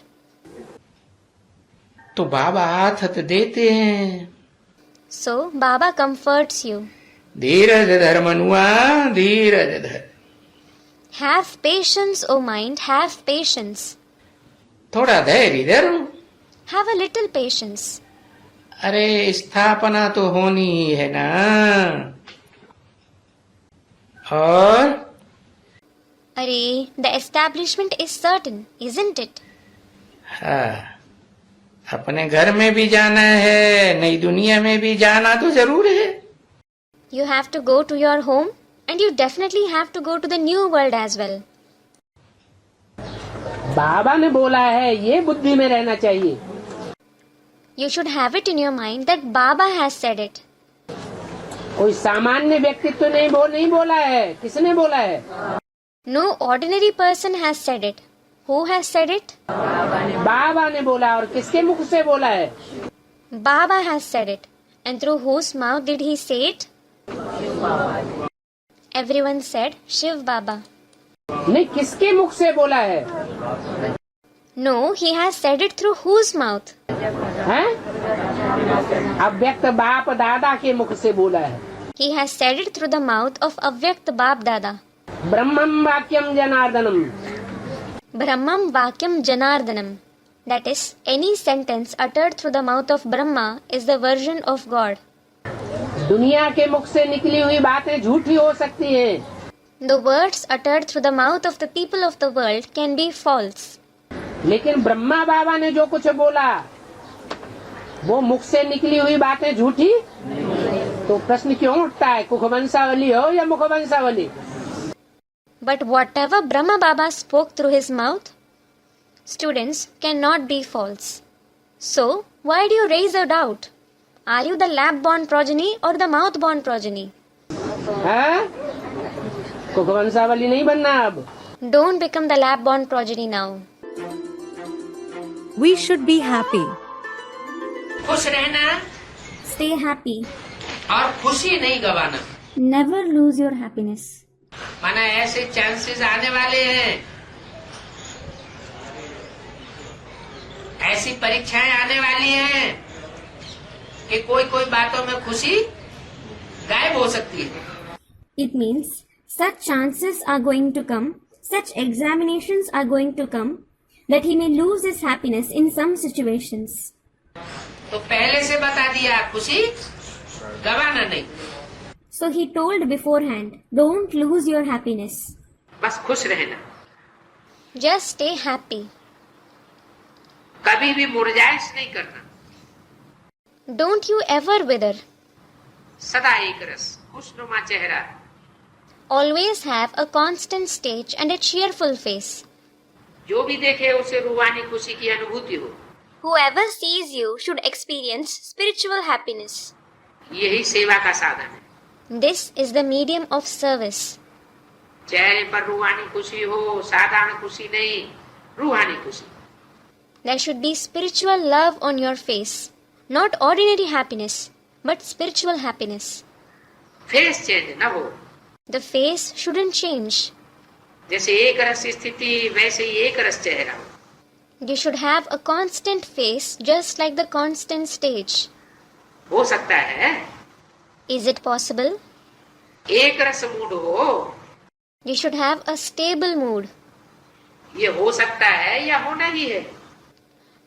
तो बाबा आथत देते हैं, So, Baba comforts you. धीरज धर मनुआ धीरज धर। Have patience, O mind, have patience. थोड़ा धैर्य धरो। Have a little patience. अरे स्थापना तो होनी ही है ना। और Arey, the establishment is certain, isn't it? हाँ, अपने घर में भी जाना है, नई दुनिया में भी जाना तो जरूर है। You have to go to your home and you definitely have to go to the new world as well. बाबा ने बोला है, ये बुद्धि में रहना चाहिए। You should have it in your mind that Baba has said it. कोई सामान्य व्यक्तित्व नहीं बोला है। किसने बोला है? No ordinary person has said it. Who has said it? बाबा ने बोला। और किसके मुख से बोला है? Baba has said it. And through whose mouth did he say it? Everyone said Shiv Baba. नहीं, किसके मुख से बोला है? No, he has said it through whose mouth? हैं? अव्यक्त बाप दादा के मुख से बोला है। He has said it through the mouth of Avyakt Bap Dada. ब्रह्मम वाक्यम जनार्दनम। Brahmam Vakyam Janardanam. That is, any sentence uttered through the mouth of Brahma is the version of God. दुनिया के मुख से निकली हुई बातें झूठी हो सकती हैं। The words uttered through the mouth of the people of the world can be false. लेकिन ब्रह्मा बाबा ने जो कुछ बोला वो मुख से निकली हुई बातें झूठी। तो प्रश्न क्यों उठता है, कुखवंशावली हो या मुखवंशावली? But whatever Brahma Baba spoke through his mouth, students, cannot be false. So, why do you raise a doubt? Are you the lab-born progeny or the mouth-born progeny? हाँ? कुखवंशावली नहीं बनना अब। Don't become the lab-born progeny now. We should be happy. खुश रहना Stay happy. और खुशी नहीं गवाना। Never lose your happiness. माना ऐसे चांसेस आने वाले हैं, ऐसी परीक्षाएं आने वाली हैं कि कोई कोई बातों में खुशी गायब हो सकती है। It means such chances are going to come, such examinations are going to come, that he may lose his happiness in some situations. तो पहले से बता दिया, खुशी गवाना नहीं। So he told beforehand, don't lose your happiness. बस खुश रहना, Just stay happy. कभी भी मुरझाइश नहीं करना, Don't you ever wither. सदा एक रस खुशनुमा चेहरा, Always have a constant stage and a cheerful face. जो भी देखे उसे रूहानी खुशी की अनुभूति हो। Whoever sees you should experience spiritual happiness. यही सेवा का साधन है। This is the medium of service. चेहरे पर रूहानी खुशी हो, साधारण खुशी नहीं, रूहानी खुशी। There should be spiritual love on your face. Not ordinary happiness, but spiritual happiness. Face change न हो, The face shouldn't change. जैसे एक रस स्थिति वैसे ही एक रस चेहरा। You should have a constant face just like the constant stage. हो सकता है Is it possible? एक रस मूड हो, You should have a stable mood. ये हो सकता है या होना ही है।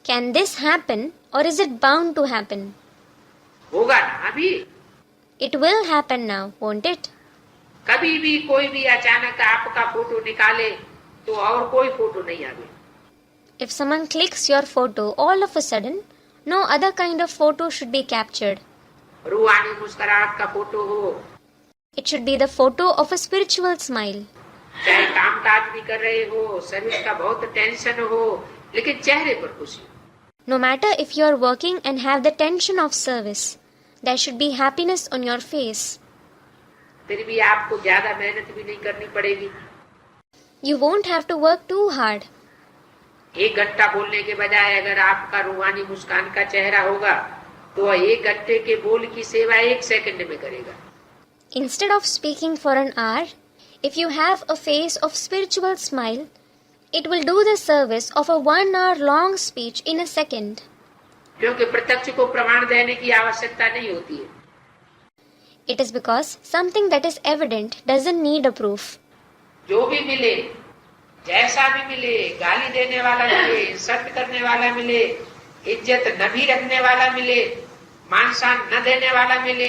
Can this happen or is it bound to happen? होगा ना अभी। It will happen now, won't it? कभी भी कोई भी अचानक आपका फोटो निकाले तो और कोई फोटो नहीं आवे। If someone clicks your photo all of a sudden, no other kind of photo should be captured. रूहानी मुस्कुराहट का फोटो हो, It should be the photo of a spiritual smile. चाहे काम काज भी कर रहे हो, सर्विस का बहुत टेंशन हो, लेकिन चेहरे पर खुशी। No matter if you are working and have the tension of service, there should be happiness on your face. फिर भी आपको ज्यादा मेहनत भी नहीं करनी पड़ेगी। You won't have to work too hard. एक घंटा बोलने के बजाय अगर आपका रूहानी मुस्कान का चेहरा होगा तो वह एक घंटे के बोल की सेवा 1 सेकंड में करेगा. Instead of speaking for an hour, if you have a face of spiritual smile, it will do the service of a 1 hour long speech in a second. क्योंकि प्रत्यक्ष को प्रमाण देने की आवश्यकता नहीं होती है. It is because something that is evident doesn't need a proof. जो भी मिले, जैसा भी मिले, गाली देने वाला मिले, इंसल्ट करने वाला मिले, इज्जत न भी रखने वाला मिले, मान सम्मान न देने वाला मिले,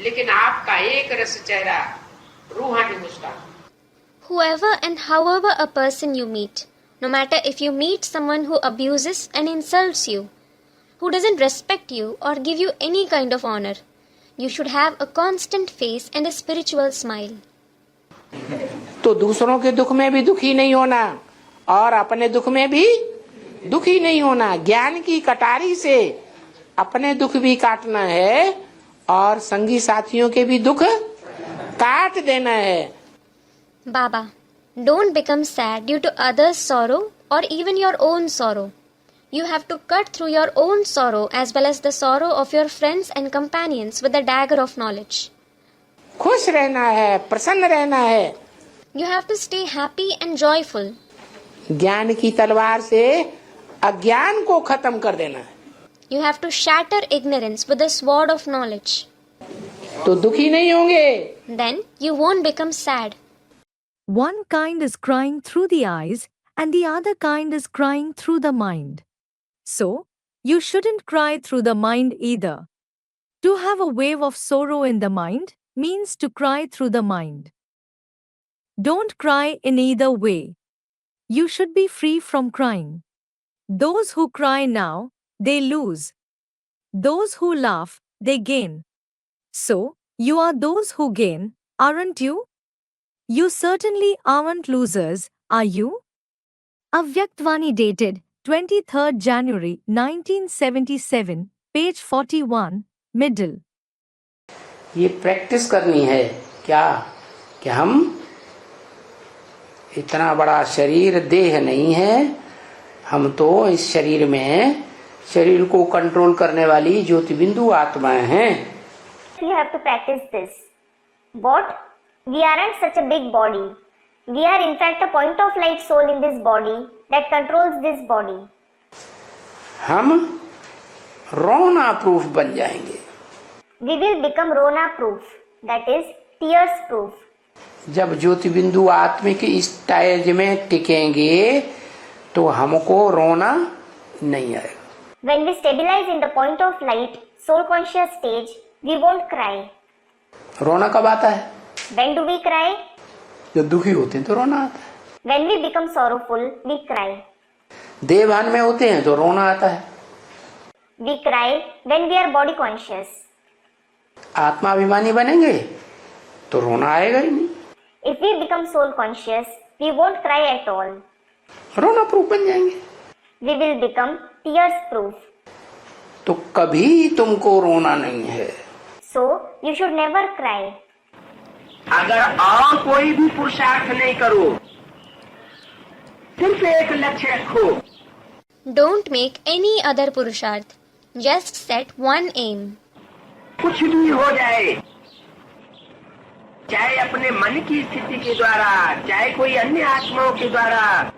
लेकिन आपका एक रस चेहरा, रूहानी मुस्कान. Whoever and however a person you meet, no matter if you meet someone who abuses and insults you, who doesn't respect you or give you any kind of honor, you should have a constant face and a spiritual smile. तो दूसरों के दुख में भी दुखी नहीं होना और अपने दुख में भी दुखी नहीं होना. ज्ञान की कटारी से अपने दुख भी काटना है और संगी साथियों के भी दुख काट देना है. Baba, don't become sad due to others' sorrow or even your own sorrow. You have to cut through your own sorrow as well as the sorrow of your friends and companions with the dagger of knowledge. खुश रहना है, प्रसन्न रहना है. You have to stay happy and joyful. ज्ञान की तलवार से अज्ञान को खत्म कर देना है. You have to shatter ignorance with the sword of knowledge. तो दुखी नहीं होंगे. Then you won't become sad. One kind is crying through the eyes and the other kind is crying through the mind. So, you shouldn't cry through the mind either. To have a wave of sorrow in the mind means to cry through the mind. Don't cry in either way. You should be free from crying. Those who cry now, they lose. Those who laugh, they gain. So, you are those who gain, aren't you? You certainly aren't losers, are you? Avyaktvani dated 23rd January 1977, page 41, middle. ये practice करनी है क्या कि हम इतना बड़ा शरीर देह नहीं है. हम तो इस शरीर में शरीर को कंट्रोल करने वाली ज्योतिबिंदु आत्माएं हैं. You have to practice this. But we aren't such a big body. We are in fact a point of light soul in this body that controls this body. हम रोना प्रूफ बन जाएंगे. We will become Rona proof, that is tears proof. जब ज्योतिबिंदु आत्मिक इस stage में टिकेंगे तो हमको रोना नहीं आएगा. When we stabilize in the point of light, soul conscious stage, we won't cry. रोना कब आता है? When do we cry? जब दुखी होते हैं तो रोना आता है. When we become sorrowful, we cry. देहभान में होते हैं तो रोना आता है. We cry when we are body conscious. आत्माभिमानी बनेंगे तो रोना आएगा ही नहीं. If we become soul conscious, we won't cry at all. रोना प्रूफ बन जाएंगे. We will become tears proof. तो कभी तुमको रोना नहीं है. So, you should never cry. अगर और कोई भी पुरुषार्थ नहीं करो, सिर्फ एक लक्ष्य रखो. Don't make any other purusharth. Just set one aim. कुछ भी हो जाए, चाहे अपने मन की स्थिति के द्वारा, चाहे कोई अन्य आत्माओं के द्वारा,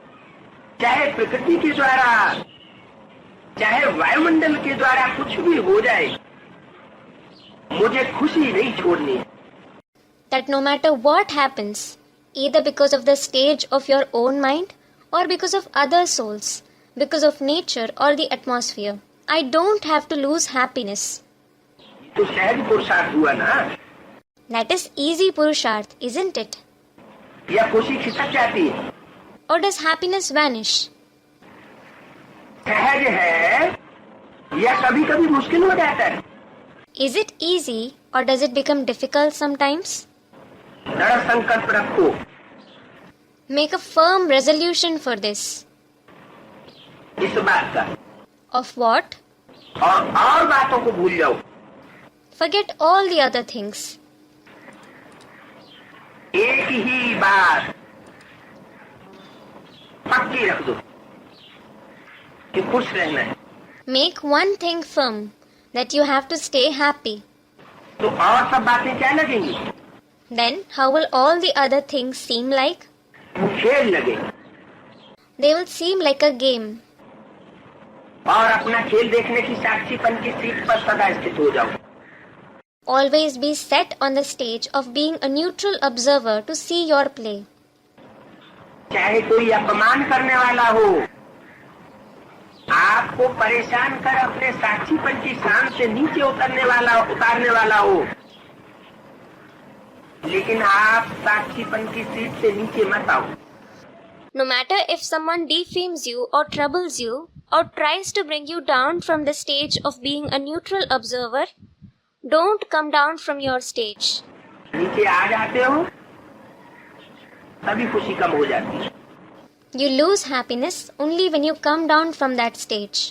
चाहे प्रकृति के द्वारा, चाहे वायुमंडल के द्वारा, कुछ भी हो जाए, मुझे खुशी नहीं छोड़नी. That no matter what happens, either because of the stage of your own mind or because of other souls, because of nature or the atmosphere, I don't have to lose happiness. तो सहज पुरुषार्थ हुआ ना. That is easy purusharth, isn't it? या खुशी खिसक जाती है. Or does happiness vanish? सहज है या कभी कभी मुश्किल हो जाता है. Is it easy or does it become difficult sometimes? दृढ़ संकल्प रखो. Make a firm resolution for this. इस बात का. Of what? और बातों को भूल जाओ. Forget all the other things. एक ही बात पक्की रख दो. कि खुश रहना है। Make one thing firm, that you have to stay happy. तो और सब बातें क्या लगेंगी? Then how will all the other things seem like? खेल लगेंगे। They will seem like a game. और अपना खेल देखने की साक्षीपन की सीट पर सदा स्थित हो जाओ। Always be set on the stage of being a neutral observer to see your play. चाहे कोई अपमान करने वाला हो, आपको परेशान कर अपने साक्षीपन की शान से नीचे उतारने वाला हो, लेकिन आप साक्षीपन की सीट से नीचे मत आओ। No matter if someone defames you or troubles you or tries to bring you down from the stage of being a neutral observer, don't come down from your stage. नीचे आ जाते हो तभी खुशी कम हो जाती है। You lose happiness only when you come down from that stage.